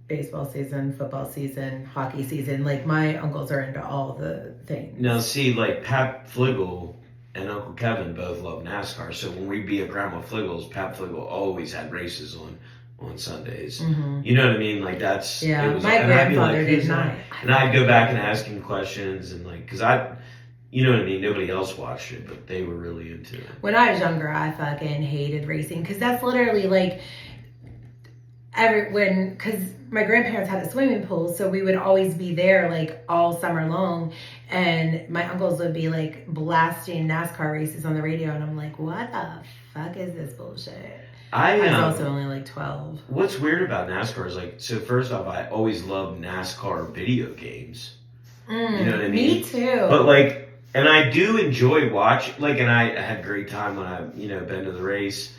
baseball season, football season, hockey season. Like, my uncles are into all the things. Now, see, like, Pat Fligel and Uncle Kevin both love NASCAR. So when we'd be at Grandma Fligel's, Pat Fligel always had races on Sundays. Mm-hmm. You know what I mean? Like, that's... Yeah, my grandfather did not. And I'd go back and ask him questions and, like, because you know what I mean? Nobody else watched it, but they were really into it. When I was younger, I fucking hated racing because that's literally, like... because my grandparents had a swimming pool, so we would always be there like all summer long, and my uncles would be like blasting NASCAR races on the radio, and I'm like, what the fuck is this bullshit? I was also only like 12. What's weird about NASCAR is, like, so first off, I always loved NASCAR video games. You know what I mean? Me too. But, like, and I do enjoy watching, like, and I had a great time when I, been to the race.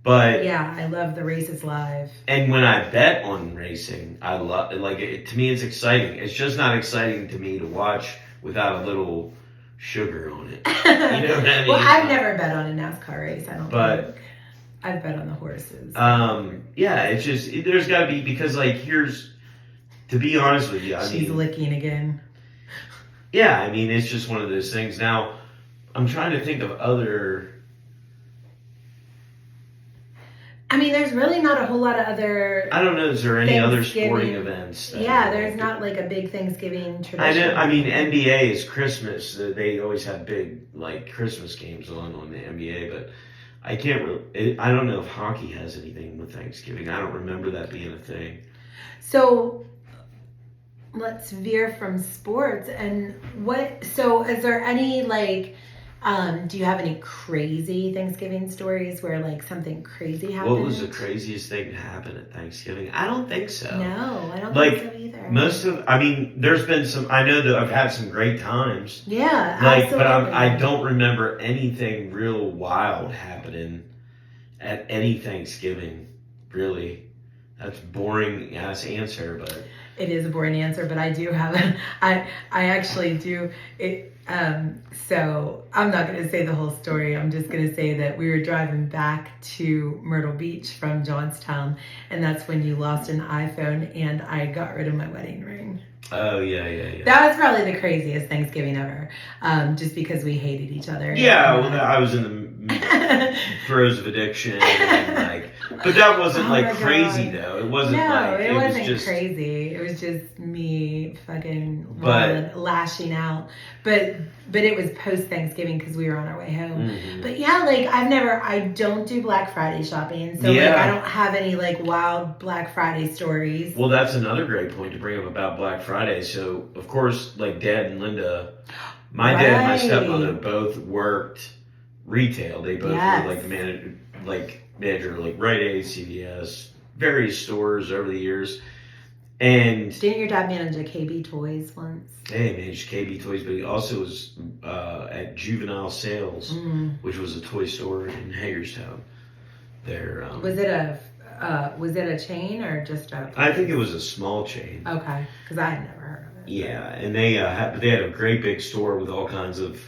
But yeah, I love the races live. And when I bet on racing, I love, like, to me it's exciting. It's just not exciting to me to watch without a little sugar on it. You know what I mean? Well, I've never bet on a NASCAR race, I don't think. I've bet on the horses. Yeah, it's just, there's got to be, because, like, to be honest with you, She's licking again. Yeah, I mean, it's just one of those things. Now, I'm trying to think of other... I mean, there's really not a whole lot of other... I don't know, is there any other sporting events? Yeah, there's not like a big Thanksgiving tradition. I know, I mean, NBA is Christmas. They always have big, like, Christmas games on the NBA, but I can't really... I don't know if hockey has anything with Thanksgiving. I don't remember that being a thing. So, let's veer from sports. And so is there any, like... do you have any crazy Thanksgiving stories where, like, something crazy happened? What was the craziest thing to happen at Thanksgiving? I don't think so. No, I don't think so either. I mean, there's been some, I know that I've had some great times. Yeah, like, absolutely. But I don't remember anything real wild happening at any Thanksgiving, really. That's a boring ass answer, but... It is a boring answer, but I do have I actually do it. So I'm not going to say the whole story. I'm just going to say that we were driving back to Myrtle Beach from Johnstown, and that's when you lost an iPhone and I got rid of my wedding ring. Oh, yeah. That was probably the craziest Thanksgiving ever, just because we hated each other. Yeah, well, I was in the throes of addiction, and, like, but that wasn't crazy though. It wasn't it wasn't just crazy. It was just me fucking lashing out. But it was post Thanksgiving because we were on our way home. Mm-hmm. But yeah, like I don't do Black Friday shopping, so like I don't have any like wild Black Friday stories. Well, that's another great point to bring up about Black Friday. So of course, like Dad and Linda, my dad and my stepmother both worked retail. They both were like manager like Rite Aid, CVS, various stores over the years. And didn't your dad manage a KB Toys once? Yeah, he managed KB Toys, but he also was at Juvenile Sales, which was a toy store in Hagerstown. There was it a was it a chain or just a? I think it was a small chain. Okay, because I had never heard of it. Yeah, and they had a great big store with all kinds of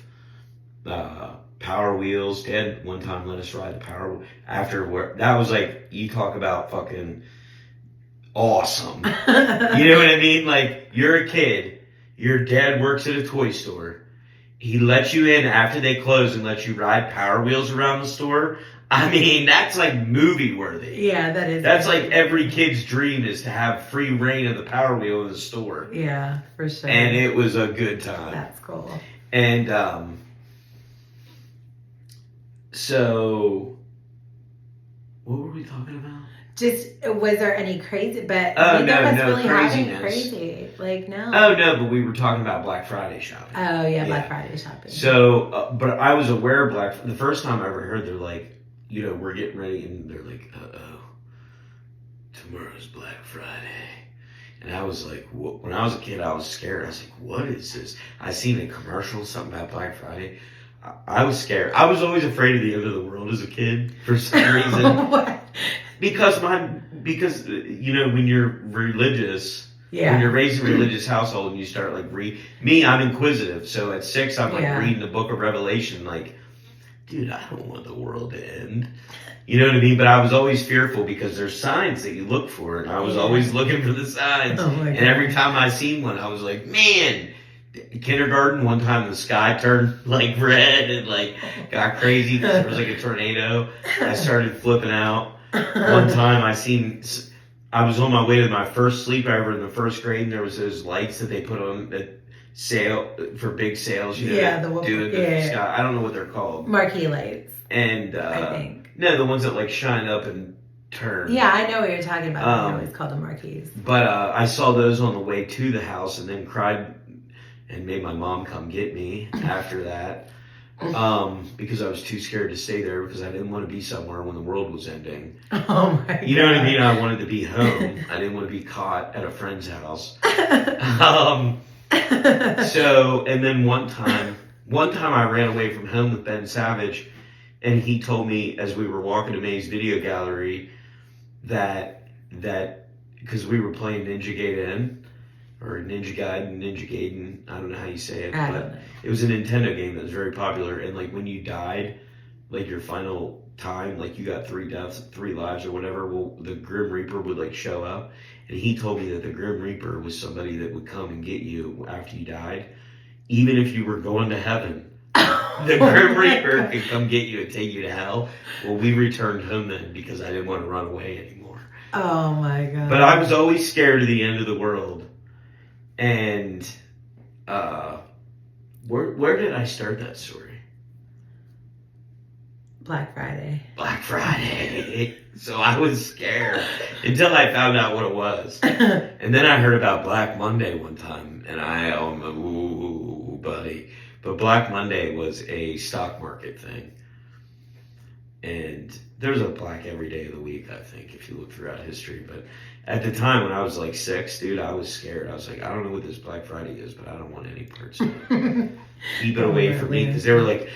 Power Wheels. Dad one time let us ride the Power after work. That was like, you talk about fucking awesome. You know what I mean? Like, you're a kid, your dad works at a toy store. He lets you in after they close and lets you ride Power Wheels around the store. I mean, that's like movie worthy. Yeah, that is. That's like every kid's dream, is to have free reign of the Power Wheel in the store. Yeah, for sure. And it was a good time. That's cool. And so, what were we talking about? Just, was there any crazy? But Oh, neither of us no really had any craziness. crazy. Like, no. Oh no, but we were talking about Black Friday shopping. Oh yeah, Black Friday shopping. So, but I was aware of the first time I ever heard, they're like, you know, we're getting ready, and they're like, tomorrow's Black Friday. And I was like, when I was a kid, I was scared. I was like, what is this? I seen a commercial, something about Black Friday. I was scared. I was always afraid of the end of the world as a kid for some reason. What? Because you know, when you're religious, when you're raised in a religious household and you start like I'm inquisitive. So at 6, I'm like reading the book of Revelation, like, dude, I don't want the world to end. You know what I mean? But I was always fearful because there's signs that you look for, and I was always looking for the signs. Oh my God. And every time I seen one, I was like, man. Kindergarten, one time the sky turned like red and like got crazy because there was like a tornado. I started flipping out. One time I was on my way to my first sleepover in the first grade, and there was those lights that they put on at sale for big sales. You know, the sky. I don't know what they're called. Marquee lights. And I think. No, the ones that like shine up and turn. Yeah, I know what you're talking about. I know it's called the marquees. But I saw those on the way to the house, and then cried and made my mom come get me after that. Because I was too scared to stay there because I didn't want to be somewhere when the world was ending. Oh my God. You know what I mean? I wanted to be home. I didn't want to be caught at a friend's house. So, and then one time I ran away from home with Ben Savage, and he told me as we were walking to May's Video Gallery that because we were playing Ninja Gaiden, or Ninja Gaiden, Ninja Gaiden, I don't know how you say it, but it was a Nintendo game that was very popular, and like when you died, like your final time, like you got 3 deaths, 3 lives or whatever, well, the Grim Reaper would like show up, and he told me that the Grim Reaper was somebody that would come and get you after you died, even if you were going to heaven. The Grim Reaper could come get you and take you to hell. Well, we returned home then because I didn't want to run away anymore. Oh my God. But I was always scared of the end of the world. And where did I start that story? Black Friday. Black Friday. So I was scared until I found out what it was. And then I heard about Black Monday one time, and I'm like, ooh, buddy. But Black Monday was a stock market thing. And there's a black every day of the week, I think, if you look throughout history. But at the time when I was like 6, dude, I was scared. I was like, I don't know what this Black Friday is, but I don't want any parts of it. Keep it away from me. Because they were like,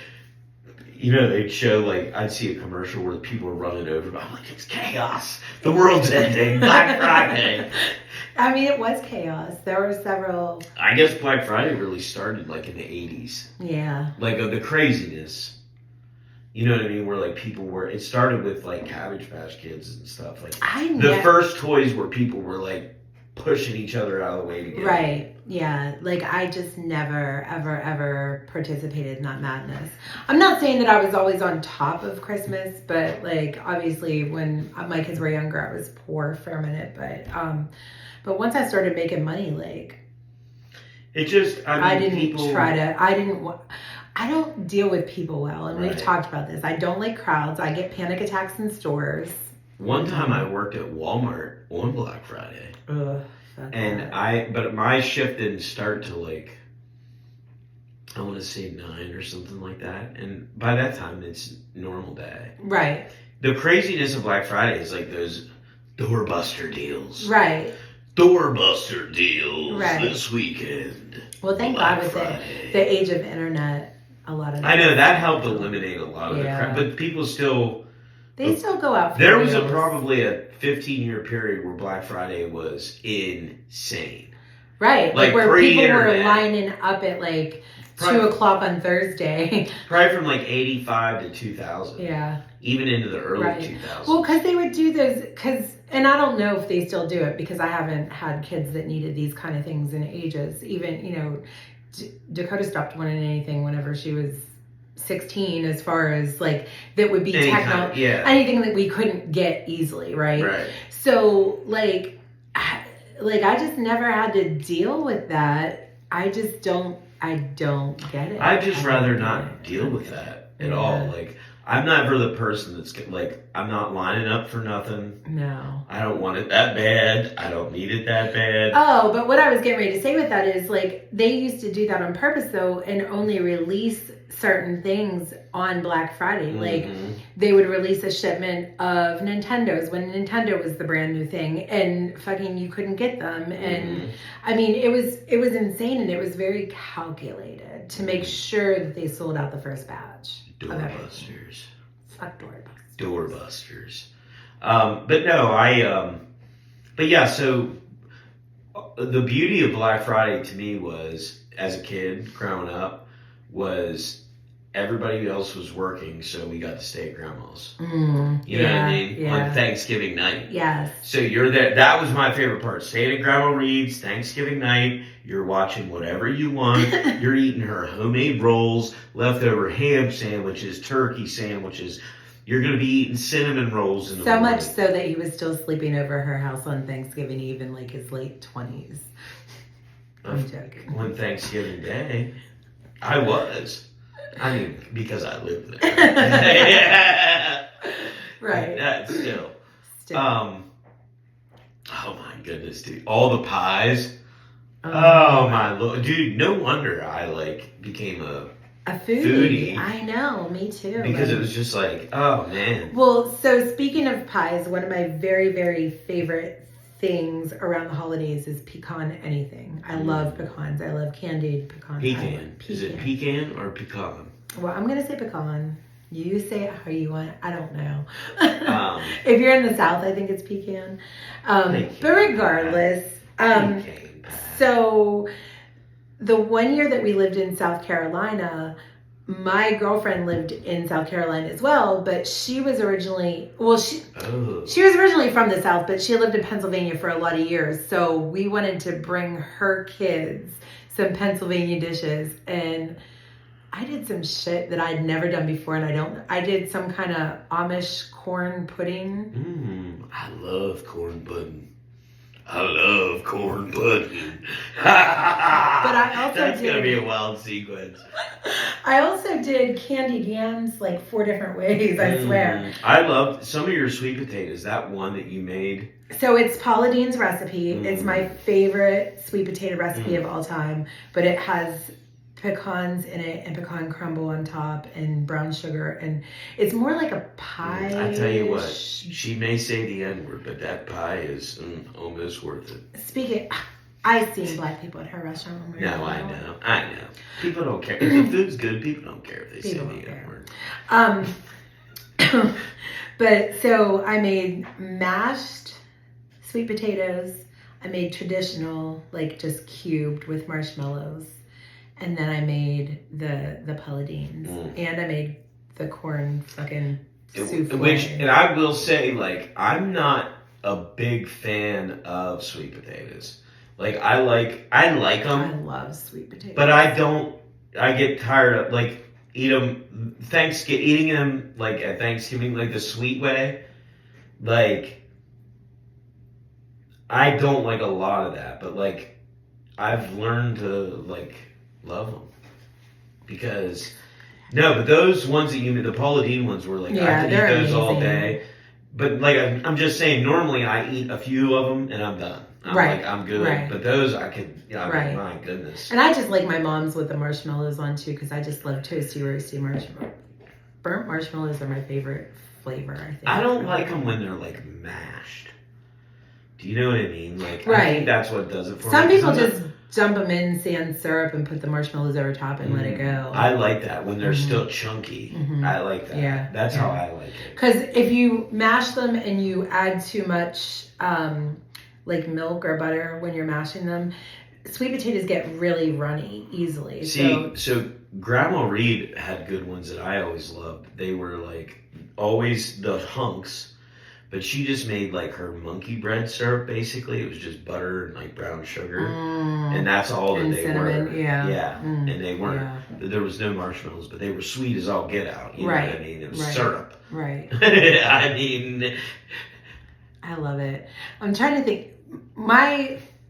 you know, they'd show, like, I'd see a commercial where people were running over, but I'm like, it's chaos. The world's ending. Black Friday. I mean, it was chaos. There were several. I guess Black Friday really started, like, in the 80s. Yeah. Like, the craziness. You know what I mean? Where like it started with like Cabbage Patch Kids and stuff. Like the first toys where people were like pushing each other out of the way to get Right. Yeah. Like I just never, ever participated in that madness. I'm not saying that I was always on top of Christmas, but like obviously when my kids were younger, I was poor for a minute. But once I started making money, like it just, I don't deal with people well, and we've talked about this. I don't like crowds. I get panic attacks in stores. One time I worked at Walmart on Black Friday. Ugh, but my shift didn't start till like, I want to say 9 or something like that. And by that time, it's normal day. Right. The craziness of Black Friday is like those doorbuster deals. Right. Doorbuster deals this weekend. Well, thank God with the age of internet, a lot of I know that helped eliminate a lot of the crap, but people still They still go out for There was meals. probably a 15-year period where Black Friday was insane. Right. Like where people were pre-internet. lining up at like 2 o'clock on Thursday. Probably from like 85 to 2000. Yeah. Even into the early 2000s. Well, because they would do those, and I don't know if they still do it because I haven't had kids that needed these kind of things in ages. Even, you know, Dakota stopped wanting anything whenever she was 16, as far as like that would be anything that we couldn't get easily, right? Right. So like I just never had to deal with that. I don't get it. I'd just rather not deal with that at all. Like, I'm never the person that's like, I'm not lining up for nothing. No. I don't want it that bad. I don't need it that bad. Oh, but what I was getting ready to say with that is like they used to do that on purpose though, and only release certain things on Black Friday. Like they would release a shipment of Nintendos when Nintendo was the brand new thing, and fucking you couldn't get them. And I mean, it was insane, and it was very calculated to make sure that they sold out the first batch. Doorbusters. Fuck doorbusters. Doorbusters. But no, but yeah, so the beauty of Black Friday to me was, as a kid growing up, was everybody else was working, so we got to stay at grandma's. You know what I mean? On Thanksgiving night. Yes. So you're there. That was my favorite part. Staying at Grandma Reed's Thanksgiving night. You're watching whatever you want. You're eating her homemade rolls, leftover ham sandwiches, turkey sandwiches. You're going to be eating cinnamon rolls in the morning. So much so that he was still sleeping over her house on Thanksgiving Eve in like his late 20s. I'm joking. On Thanksgiving Day, I was. I mean, because I lived there. Right. That's still. Oh my goodness, dude. All the pies. Oh my lord. Dude, no wonder I like became a foodie. I know, me too. Because it was just like, oh man. Well, so speaking of pies, one of my very, very favorite things around the holidays is pecan anything. I love pecans. I love candied pecans. Pecan. Is it pecan or pecan? Well, I'm going to say pecan. You say it how you want. I don't know. If you're in the South, I think it's pecan. But regardless, so the one year that we lived in South Carolina, my girlfriend lived in South Carolina as well, but she was originally, she was originally from the South, but she lived in Pennsylvania for a lot of years. So we wanted to bring her kids some Pennsylvania dishes, and I did some shit that I'd never done before, and I did some kind of Amish corn pudding. I love corn pudding. I love corn pudding. But I also That's going to be a wild sequence. I also did candied yams like 4 different ways, I swear. I loved some of your sweet potatoes. That one that you made. So it's Paula Dean's recipe. It's my favorite sweet potato recipe of all time, but it has pecans in it and pecan crumble on top and brown sugar, and it's more like a pie. I tell you what, she may say the N-word, but that pie is almost worth it. I've seen black people at her restaurant. No, I know. People don't care. If the food's good, people don't care if they say the N-word. But so I made mashed sweet potatoes. I made traditional, like just cubed with marshmallows. And then I made the Paladines. And I made the corn fucking souffle. And I will say, like, I'm not a big fan of sweet potatoes. Like, I like them. I love sweet potatoes. But I get tired of, like, eating them, like, at Thanksgiving, like, the sweet way. Like, I don't like a lot of that. But, like, I've learned to, like, love them because but those ones that you made, the Paula Deen ones were like, I could eat those amazing all day, but like I'm just saying, normally I eat a few of them and I'm done. I'm good, but those I could, my goodness. And I just like my mom's with the marshmallows on too, because I just love toasty roasty marshmallows. Burnt marshmallows are my favorite flavor, I think. I don't like them when they're like mashed. Do you know what I mean? Like, Right. I think that's what does it for Some me. people just dump them in sand syrup and put the marshmallows over top and let it go. I like that when they're still chunky. I like that. Yeah. That's how I like it. Because if you mash them and you add too much like milk or butter when you're mashing them, sweet potatoes get really runny easily. See, so Grandma Reed had good ones that I always loved. They were like always the hunks, but she just made like her monkey bread syrup basically. It was just butter and like brown sugar. And that's all that they cinnamon, were. Yeah. And they weren't, there was no marshmallows, but they were sweet as all get out. You know what I mean? It was syrup. Right. I mean, I love it. I'm trying to think.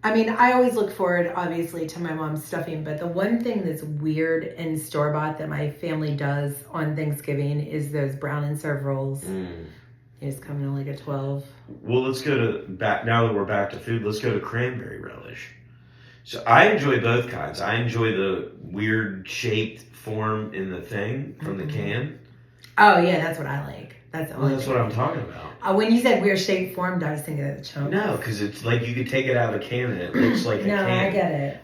I always look forward, obviously, to my mom's stuffing, but the one thing that's weird and store-bought that my family does on Thanksgiving is those brown and serve rolls. They just come in like a 12. Well, let's go to, now that we're back to food, let's go to cranberry relish. So I enjoy both kinds. I enjoy the weird shaped form in the thing from the can. Oh, yeah, that's what I like. That's what I'm talking about. When you said weird shaped form, I was thinking of the chunk. No, because it's like you could take it out of a can and it looks like a can. No, I get it.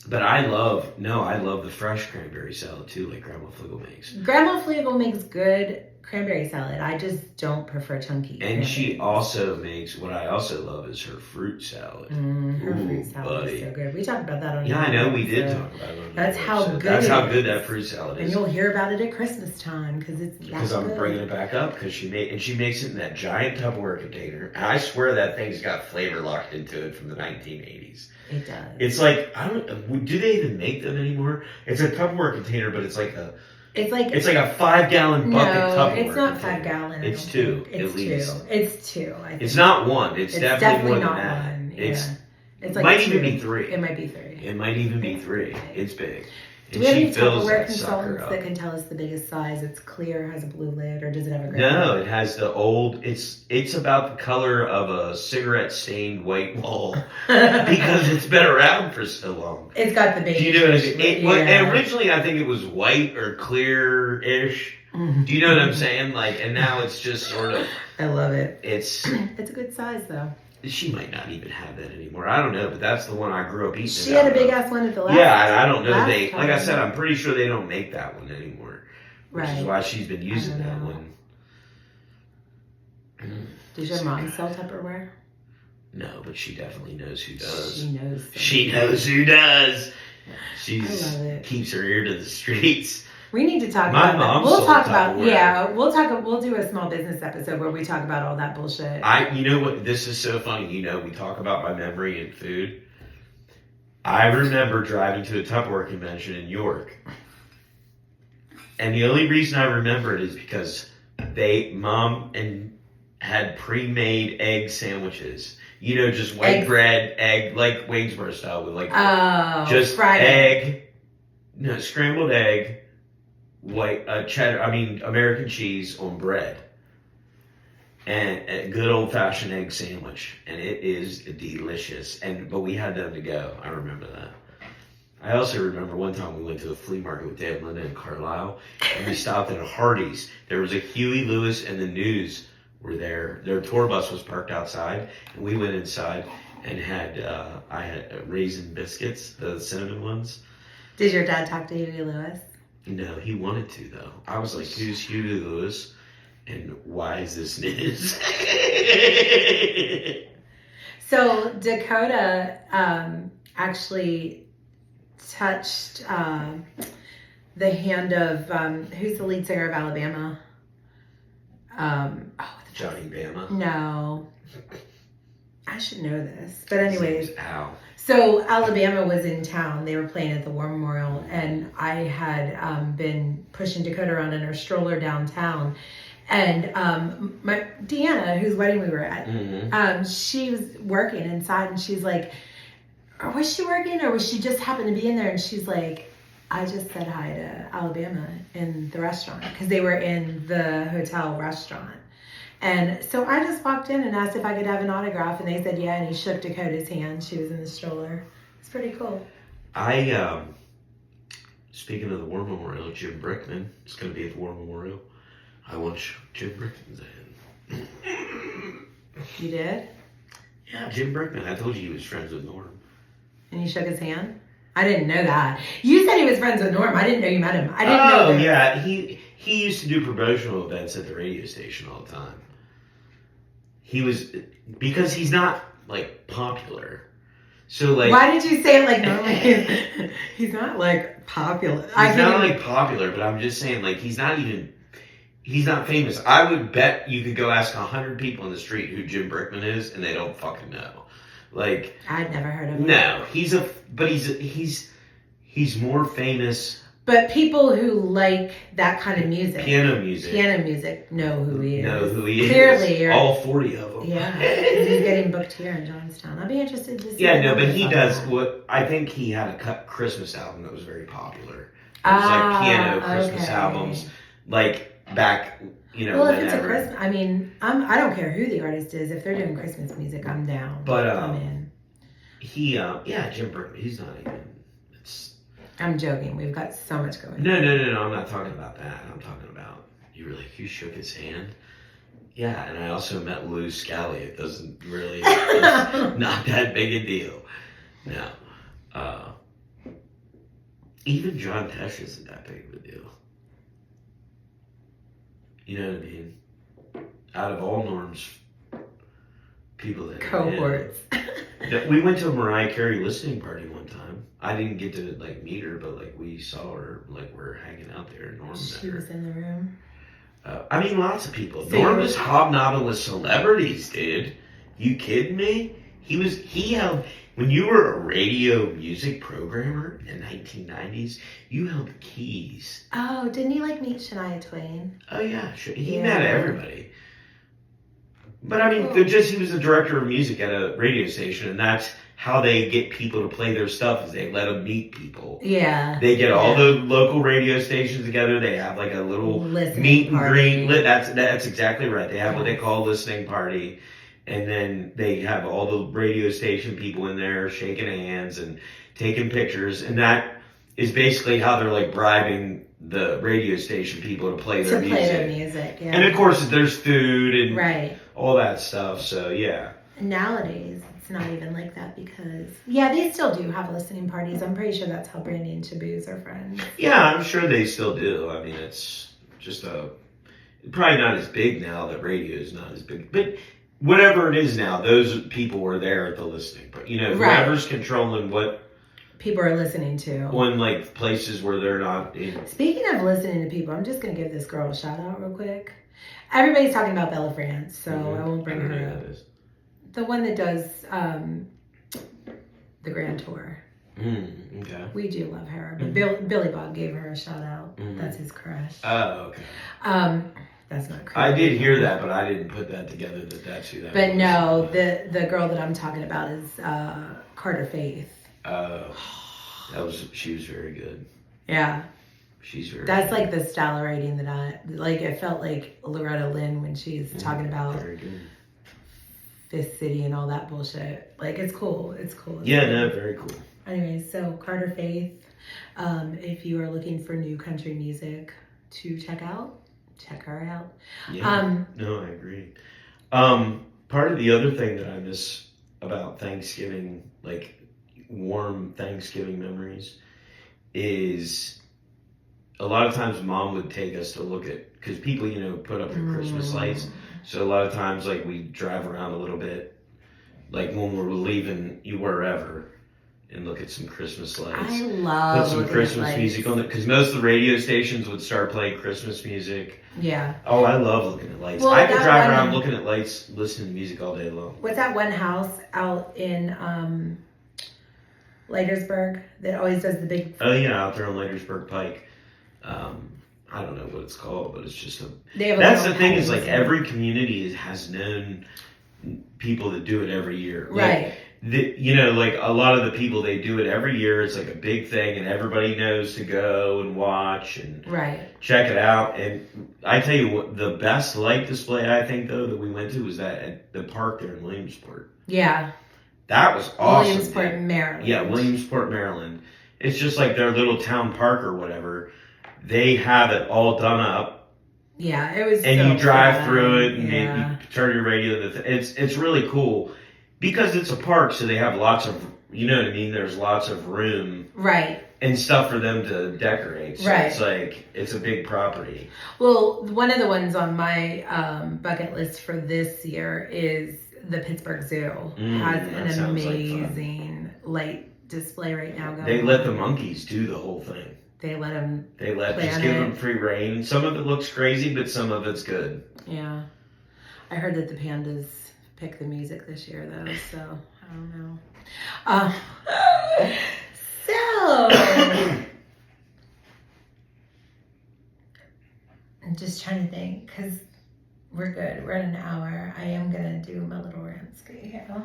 But I love the fresh cranberry salad too, like Grandma Fligel makes. Grandma Fligel makes good cranberry salad. I just don't prefer chunky. And she also makes, what I also love is her fruit salad. Her fruit salad is so good. We talked about that on I know we did talk about it. That's how good that fruit salad is. And you'll hear about it at Christmas time because I'm bringing it back up because she makes it in that giant Tupperware container. And I swear that thing's got flavor locked into it from the 1980s. It does. It's like, do they even make them anymore? It's a Tupperware container, but it's like a 5-gallon bucket Tupperware. No, it's not 5 gallon. It's 2, at least. It's 2. I think. It's not 1. It's definitely more not than that. 1. Yeah. It's like might 2. even be 3. It might be 3. It might even be 3. It's big. Do we have any Tupperware consultants that can tell us the biggest size? It's clear, has a blue lid, or does it have a gray lid? No, it has the old. It's about the color of a cigarette-stained white wall because it's been around for so long. It's got the baby. Do you know what I mean? And originally, I think it was white or clear-ish. Do you know what I'm saying? Like, and now it's just sort of. I love it. It's a good size though. She might not even have that anymore. I don't know, but that's the one I grew up eating. She had a big ass one at the last. Yeah, I don't know. Like I said, I'm pretty sure they don't make that one anymore. Which is why she's been using that one. Does your mom sell Tupperware? No, but she definitely knows who does. She knows. She knows who does. I love it. Keeps her ear to the streets. We need to talk about that. We'll talk about we'll do a small business episode where we talk about all that bullshit. You know what, this is so funny. We talk about my memory in food. I remember driving to a Tupperware convention in York. And the only reason I remember it is because Mom had pre-made egg sandwiches. Just white bread, egg, like Waynesboro style with like just fried egg. No, scrambled egg. White cheddar, American cheese on bread, and a good old fashioned egg sandwich, and it is delicious. But we had them to go. I remember that. I also remember one time we went to a flea market with Dad, Linda, and Carlisle, and we stopped at a Hardee's. There was a Huey Lewis and the News were there. Their tour bus was parked outside, and we went inside and I had raisin biscuits, the cinnamon ones. Did your dad talk to Huey Lewis? No, he wanted to though. I was like, "Who's Huey Lewis, and why is this news?" So Dakota actually touched the hand of who's the lead singer of Alabama? Johnny Bama. No, I should know this, but anyways. Al. So Alabama was in town. They were playing at the War Memorial, and I had been pushing Dakota around in her stroller downtown. And my Deanna, whose wedding we were at, she was working inside, and she's like, was she working, or was she just happened to be in there? And she's like, I just said hi to Alabama in the restaurant, because they were in the hotel restaurant. And so I just walked in and asked if I could have an autograph, and they said yeah, and he shook Dakota's hand. She was in the stroller. It's pretty cool. Speaking of the War Memorial, Jim Brickman is going to be at the War Memorial. I want Jim Brickman's hand. You did? Yeah, Jim Brickman. I told you he was friends with Norm. And you shook his hand? I didn't know that. You said he was friends with Norm. I didn't know you met him. I didn't know. Oh, yeah. He used to do promotional events at the radio station all the time. Because he's not, like, popular. So, like... Why did you say it like normally? He's not, like, popular. He's not, like, popular, but I'm just saying, like, he's not famous. I would bet you could go ask 100 people in the street who Jim Brickman is, and they don't fucking know. Like... I'd never heard of him. No. He's more famous... But people who like that kind of music, piano music, know who he is. Clearly, all 40 of them. Yeah, he's getting booked here in Johnstown. I'd be interested to see. Yeah, no, but he does what I think he had a Christmas album that was very popular. It was like piano Christmas albums, like back, Well, if it's a Christmas, I mean, I don't care who the artist is. If they're doing Christmas music, I'm down. But I'm in. Jim Brickman, he's not even. I'm joking. We've got so much going on. No. I'm not talking about that. I'm talking about you shook his hand. Yeah, and I also met Lou Scally. It doesn't really, it's not that big a deal. No. Even John Tesh isn't that big of a deal. You know what I mean? Out of all Norm's people that cohorts. We went to a Mariah Carey listening party one time. I didn't get to like meet her, but like we saw her, like we're hanging out there. Norm met her. She was in the room. I mean, lots of people. So Norm was hobnobbing with celebrities, dude. You kidding me? When you were a radio music programmer in the 1990s, you held the keys. Oh, didn't he like meet Shania Twain? Oh yeah, sure. He met everybody. But I mean, he was the director of music at a radio station, and that's how they get people to play their stuff, is they let them meet people. Yeah. They get all the local radio stations together. They have like a little meet and greet. That's exactly right. They have what they call a listening party. And then they have all the radio station people in there shaking hands and taking pictures. And that is basically how they're like bribing the radio station people to play their music. Yeah. And of course, there's food and right. all that stuff. So yeah. Nowadays, it's not even like that because, they still do have listening parties. I'm pretty sure that's how Brandy and Taboos are friends. Yeah, I'm sure they still do. I mean, it's just probably not as big now that radio is not as big. But whatever it is now, those people were there at the listening. But, whoever's controlling what people are listening to. On, like, places where they're not in. Speaking of listening to people, I'm just going to give this girl a shout out real quick. Everybody's talking about Bella France, so I won't bring her up. The one that does the Grand Tour. Okay. We do love her. But Billy Bob gave her a shout out. That's his crush. Oh, okay. That's not creepy. I did hear that, but I didn't put that together that's who that was. But no, the girl that I'm talking about is Carter Faith. She was very good. Yeah. She's very That's good. like the style rating that it felt like Loretta Lynn when she's talking about very good. Fifth City and all that bullshit. Like, it's cool. It's cool. Very cool. Anyway, so Carter Faith, if you are looking for new country music to check her out. Yeah. No, I agree. Part of the other thing that I miss about Thanksgiving, like warm Thanksgiving memories, is a lot of times Mom would take us to look at, because people, put up their Christmas lights. So a lot of times, like, we drive around a little bit, like when we're leaving wherever, and look at some Christmas lights. I love put some Christmas music on it, because most of the radio stations would start playing Christmas music. Yeah. Oh, I love looking at lights. Well, I could drive around looking at lights, listening to music all day long. What's that one house out in Leitersburg that always does the big... Oh, yeah, out there on Leitersburg Pike. I don't know what it's called, but it's just that's the thing is, like, every community has known people that do it every year. Right. Like a lot of the people, they do it every year. It's like a big thing, and everybody knows to go and watch and check it out. And I tell you what, the best light display I think though that we went to was that at the park there in Williamsport. Yeah. That was awesome. Williamsport, Maryland. Yeah, Williamsport, Maryland. It's just like their little town park or whatever. They have it all done up. Yeah, it was. And so you drive fun. through it, and you turn your radio. It's really cool. Because it's a park, so they have lots of, you know what I mean? There's lots of room. Right. And stuff for them to decorate. So right. It's like, it's a big property. Well, one of the ones on my bucket list for this year is the Pittsburgh Zoo. Has an amazing light display right now going. They let the monkeys do the whole thing. They let them. Just give them free reign. Some of it looks crazy, but some of it's good. Yeah. I heard that the pandas pick the music this year, though, so I don't know. So, I'm just trying to think, because we're good. We're at an hour. I am going to do my little rant ski here.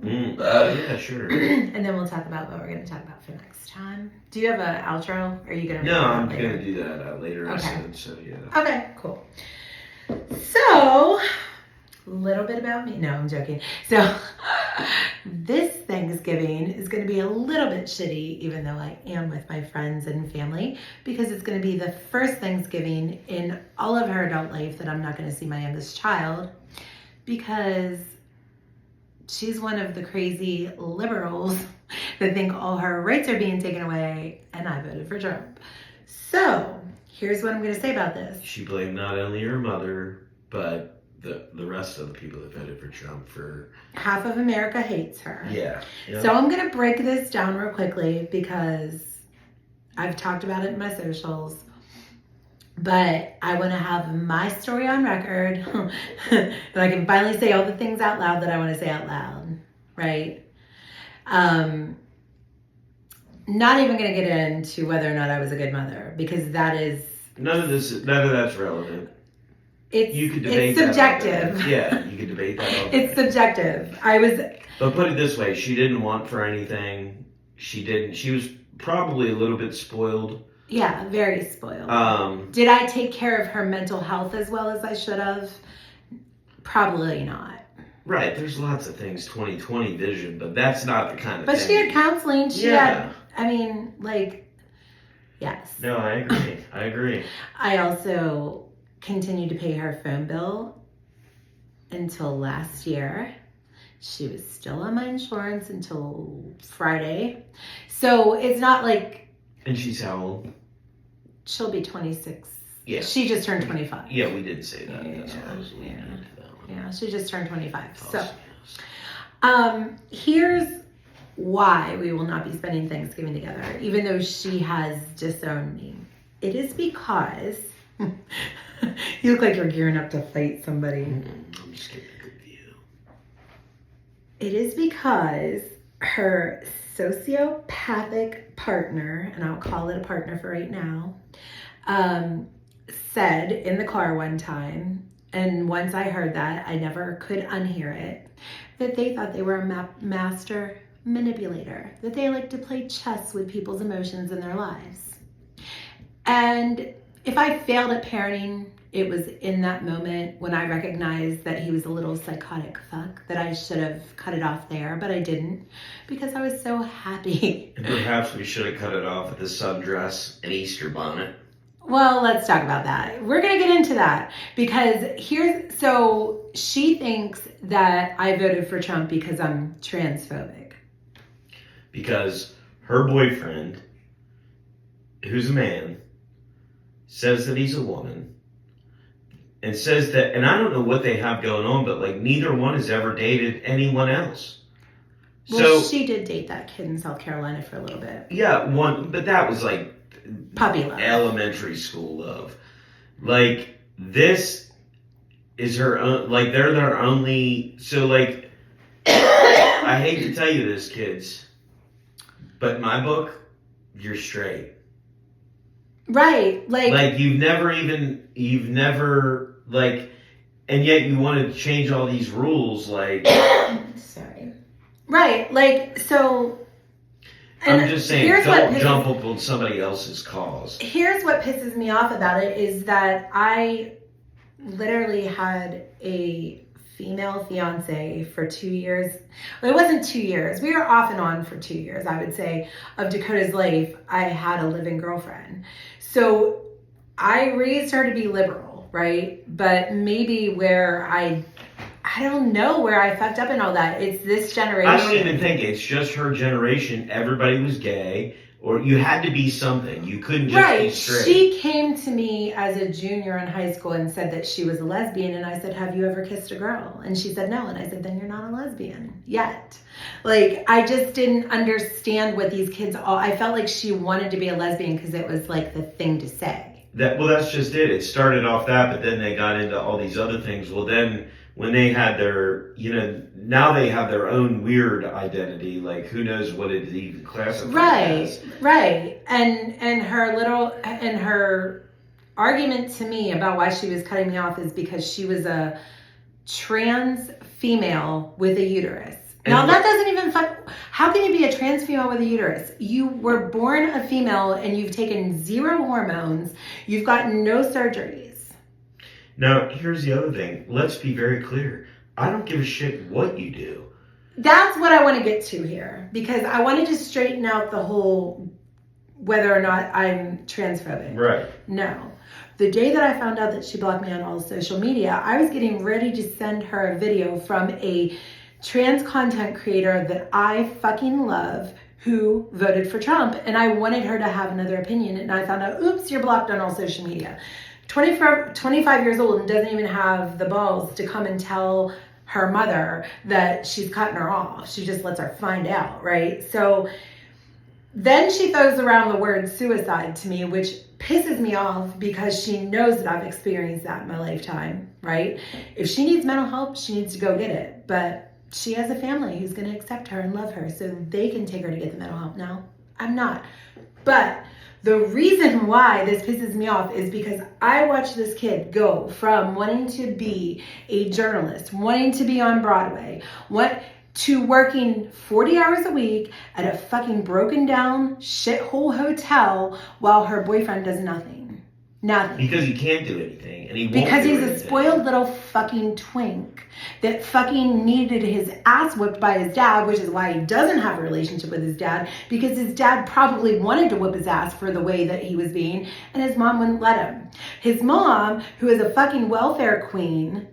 Yeah, sure. And then we'll talk about what we're going to talk about for next time. Do you have an outro? Or are you going to? No, I'm going to do that later. Okay. So, yeah. Okay, cool. So, a little bit about me. No, I'm joking. So, this Thanksgiving is going to be a little bit shitty, even though I am with my friends and family, because it's going to be the first Thanksgiving in all of her adult life that I'm not going to see my youngest child, because she's one of the crazy liberals that think all her rights are being taken away, and I voted for Trump. So, here's what I'm going to say about this. She blamed not only her mother, but the rest of the people that voted for Trump for... Half of America hates her. Yeah. So I'm going to break this down real quickly because I've talked about it in my socials. But I want to have my story on record. And I can finally say all the things out loud that I want to say out loud. Right? Not even going to get into whether or not I was a good mother, because that is... None of that's relevant. It's subjective. Yeah, you could debate that. It's subjective. But put it this way, she didn't want for anything. She was probably a little bit spoiled. Yeah, very spoiled. Did I take care of her mental health as well as I should have? Probably not. Right, there's lots of things, 20/20 vision, but that's not the kind of But thing. she had counseling. Yes. No, I agree. I also continued to pay her phone bill until last year. She was still on my insurance until Friday. So it's not like... And she's how old? She'll be 26. Yeah. She just turned 25. Yeah, we did say that. Yeah, That's what I was leading into that one. Yeah, she just turned 25. Awesome. So, here's why we will not be spending Thanksgiving together, even though she has disowned me. It is because... You look like you're gearing up to fight somebody. I'm just getting a good view. It is because her sociopathic partner, and I'll call it a partner for right now, said in the car one time, and once I heard that, I never could unhear it, that they thought they were a master manipulator, that they like to play chess with people's emotions in their lives. And if I failed at parenting, it was in that moment when I recognized that he was a little psychotic fuck, that I should have cut it off there, but I didn't, because I was so happy. And perhaps we should have cut it off with the sundress and Easter bonnet. Well, let's talk about that. We're going to get into that, because so she thinks that I voted for Trump because I'm transphobic. Because her boyfriend, who's a man, says that he's a woman, and says that, and I don't know what they have going on, but like neither one has ever dated anyone else. Well, she did date that kid in South Carolina for a little bit. Yeah, but that was like puppy love, elementary school love. Like this is her own, like they're their only. So like, I hate to tell you this, kids, but in my book, you're straight. Right, like you've never, and yet you want to change all these rules, like. Sorry. Right, like, so. I'm just saying, don't jump up on somebody else's cause. Here's what pisses me off about it is that I literally had a female fiance for 2 years. Well, it wasn't 2 years. We were off and on for 2 years, I would say, of Dakota's life. I had a living girlfriend. So I raised her to be liberal, right? But maybe where I I don't know where I fucked up in all that. It's this generation. I don't even think it's just her generation. Everybody was gay, or you had to be something. You couldn't just be straight. She came to me as a junior in high school and said that she was a lesbian, and I said, have you ever kissed a girl? And she said no, and I said, then you're not a lesbian yet. Like, I just didn't understand what these kids I felt like she wanted to be a lesbian because it was like the thing to say. That's just it. It started off that, but then they got into all these other things. Well, then when they had their, now they have their own weird identity. Like, who knows what it even classifies as. Right. And her argument to me about why she was cutting me off is because she was a trans female with a uterus. Now, that doesn't even how can you be a trans female with a uterus? You were born a female and you've taken 0 hormones. You've gotten no surgeries. Now, here's the other thing. Let's be very clear. I don't give a shit what you do. That's what I want to get to here, because I wanted to straighten out the whole whether or not I'm transphobic. Right. No. The day that I found out that she blocked me on all social media, I was getting ready to send her a video from a trans content creator that I fucking love who voted for Trump, and I wanted her to have another opinion, and I found out, oops, you're blocked on all social media. 25 years old and doesn't even have the balls to come and tell her mother that she's cutting her off. She just lets her find out, right? So then she throws around the word suicide to me, which pisses me off because she knows that I've experienced that in my lifetime, right? If she needs mental help, she needs to go get it. But she has a family who's going to accept her and love her so they can take her to get the mental help. Now, I'm not. But the reason why this pisses me off is because I watched this kid go from wanting to be a journalist, wanting to be on Broadway, to working 40 hours a week at a fucking broken down shithole hotel while her boyfriend does nothing. Nothing. Because he can't do anything, and he won't Because do he's anything. a spoiled little fucking twink that fucking needed his ass whipped by his dad, which is why he doesn't have a relationship with his dad, because his dad probably wanted to whip his ass for the way that he was being, and his mom wouldn't let him. His mom, who is a fucking welfare queen,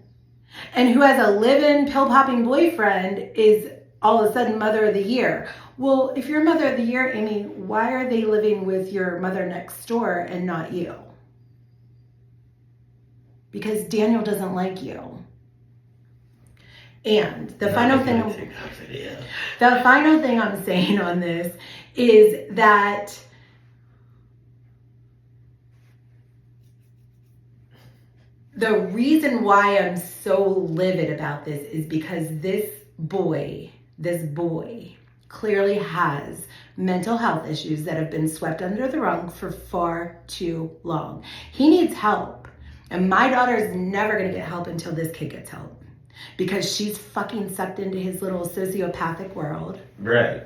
and who has a live-in pill-popping boyfriend, is all of a sudden mother of the year. Well, if you're mother of the year, Amy, why are they living with your mother next door and not you? Because Daniel doesn't like you. And the final thing I'm saying on this is that the reason why I'm so livid about this is because this boy clearly has mental health issues that have been swept under the rug for far too long. He needs help. And my daughter is never going to get help until this kid gets help. Because she's fucking sucked into his little sociopathic world. Right.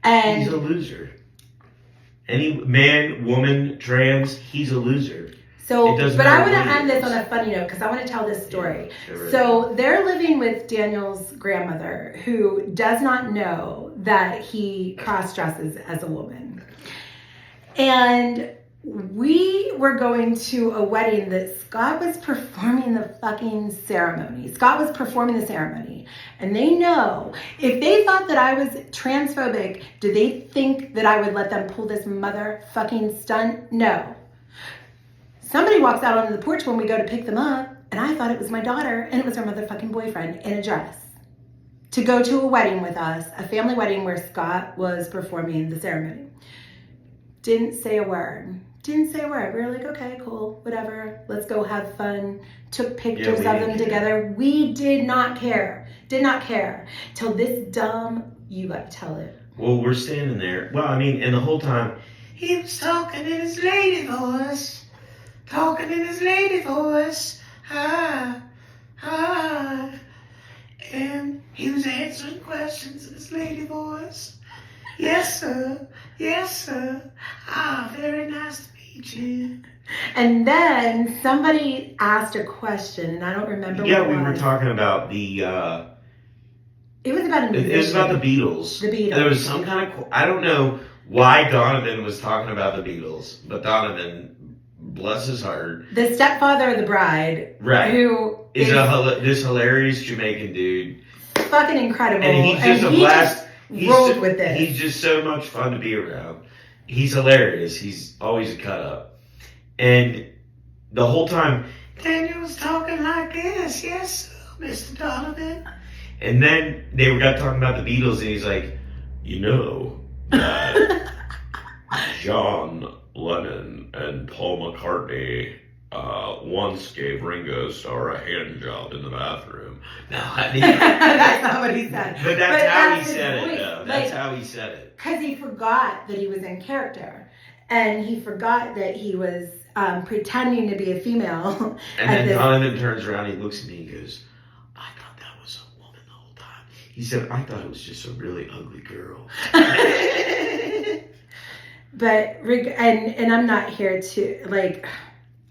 And he's a loser. Any man, woman, trans, he's a loser. So, but I want to end this on a funny note because I want to tell this story. Yeah, sure. So they're living with Daniel's grandmother, who does not know that he cross-dresses as a woman. And we were going to a wedding that Scott was performing the fucking ceremony. Scott was performing the ceremony. And they know, if they thought that I was transphobic, do they think that I would let them pull this motherfucking stunt? No. Somebody walks out onto the porch when we go to pick them up, and I thought it was my daughter, and it was her motherfucking boyfriend in a dress. To go to a wedding with us, a family wedding where Scott was performing the ceremony. Didn't say a word. We were like, okay, cool, whatever. Let's go have fun. Took pictures of them together. We did not care. Till this dumb, you got to tell it. Well, we're standing there. Well, I mean, and the whole time, he was talking in his lady voice. And he was answering questions in his lady voice. Yes, sir. Very nice to meet you. And then somebody asked a question, and I don't remember what it was. Yeah, we were talking about the... it was about a musician. It was about the Beatles. There was some kind of... I don't know why Donovan was talking about the Beatles, but Donovan, bless his heart. The stepfather of the bride, right, who is this hilarious Jamaican dude. Fucking incredible. And he's just a blast. Rolled with this. He's just so much fun to be around. He's hilarious. He's always a cut up. And the whole time, Daniel's talking like this. Yes, Mr. Donovan. And then they got talking about the Beatles, and he's like, you know, John Lennon and Paul McCartney once gave Ringo Starr a hand job in the bathroom. No, I mean, that's not what he said. But that's how he said it, though. That's how he said it. Because he forgot that he was in character. And he forgot that he was pretending to be a female. And then Donovan turns around, he looks at me, and he goes, I thought that was a woman the whole time. He said, I thought it was just a really ugly girl. But, and I'm not here to, like...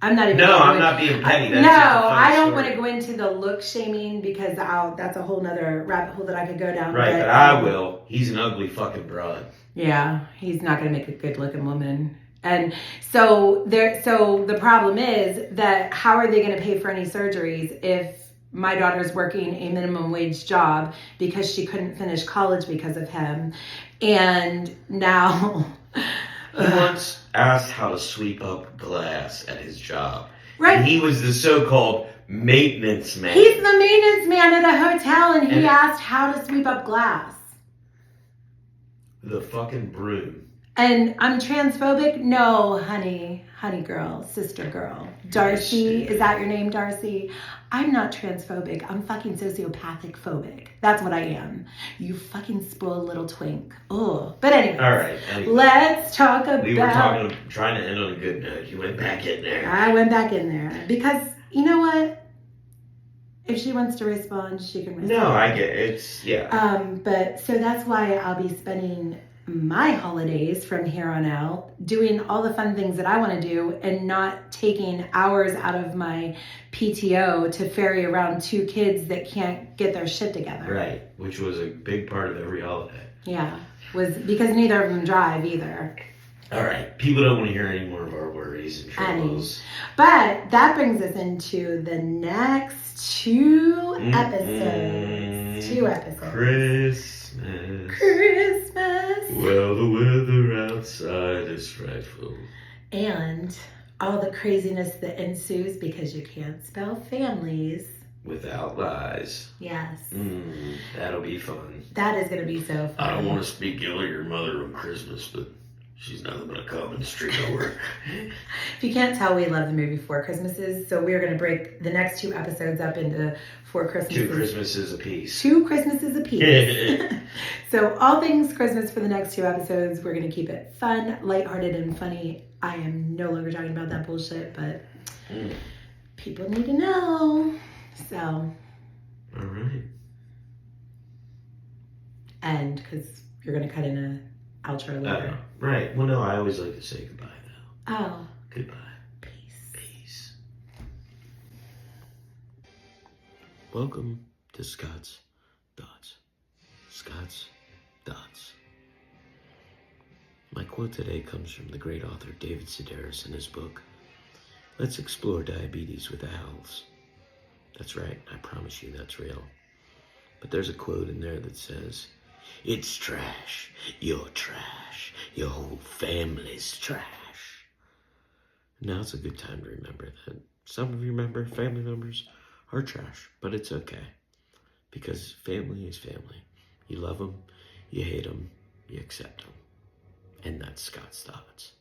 I'm not even. No, I'm not being petty. That's I don't want to go into the look shaming because that's a whole nother rabbit hole that I could go down. Right, but I will. He's an ugly fucking broad. Yeah, he's not going to make a good looking woman. And so the problem is that how are they going to pay for any surgeries if my daughter's working a minimum wage job because she couldn't finish college because of him, and now. He once asked how to sweep up glass at his job. Right. And he was the so-called maintenance man. He's the maintenance man at a hotel, and he asked how to sweep up glass. The fucking broom. And I'm transphobic? No, honey girl, sister girl. Darcy, is that your name, Darcy? I'm not transphobic. I'm fucking sociopathic phobic. That's what I am. You fucking spoiled little twink. Oh, but anyway. All right. Let's talk about. We were trying to end on a good note. You went back in there. I went back in there because you know what? If she wants to respond, she can respond. No, I get it. It's But so that's why I'll be spending my holidays from here on out doing all the fun things that I want to do and not taking hours out of my PTO to ferry around two kids that can't get their shit together. Right, which was a big part of every holiday. Yeah, was because neither of them drive either. All right, people don't want to hear any more of our worries and troubles. But that brings us into the next two episodes. Christmas. Well, the weather outside is frightful. And all the craziness that ensues because you can't spell families without lies. Yes. That'll be fun. That is going to be so fun. I don't want to speak ill of your mother on Christmas, but she's nothing but a common street over. If you can't tell, we love the movie Four Christmases, so we're going to break the next two episodes up into Four Christmases. 2 Christmases apiece. 2 Christmases apiece. So all things Christmas for the next 2 episodes. We're going to keep it fun, lighthearted, and funny. I am no longer talking about that bullshit, but people need to know. So. All right. And because you're going to cut in a outro later. Right. Well, no, I always like to say goodbye, though. Oh. Goodbye. Peace. Welcome to Scott's Thoughts. Scott's Thoughts. My quote today comes from the great author David Sedaris in his book, Let's Explore Diabetes with Owls. That's right, I promise you that's real. But there's a quote in there that says, it's trash. You're trash. Your whole family's trash. Now it's a good time to remember that some of your family members are trash, but it's okay. Because family is family. You love them, you hate them, you accept them. And that's Scott's Thoughts.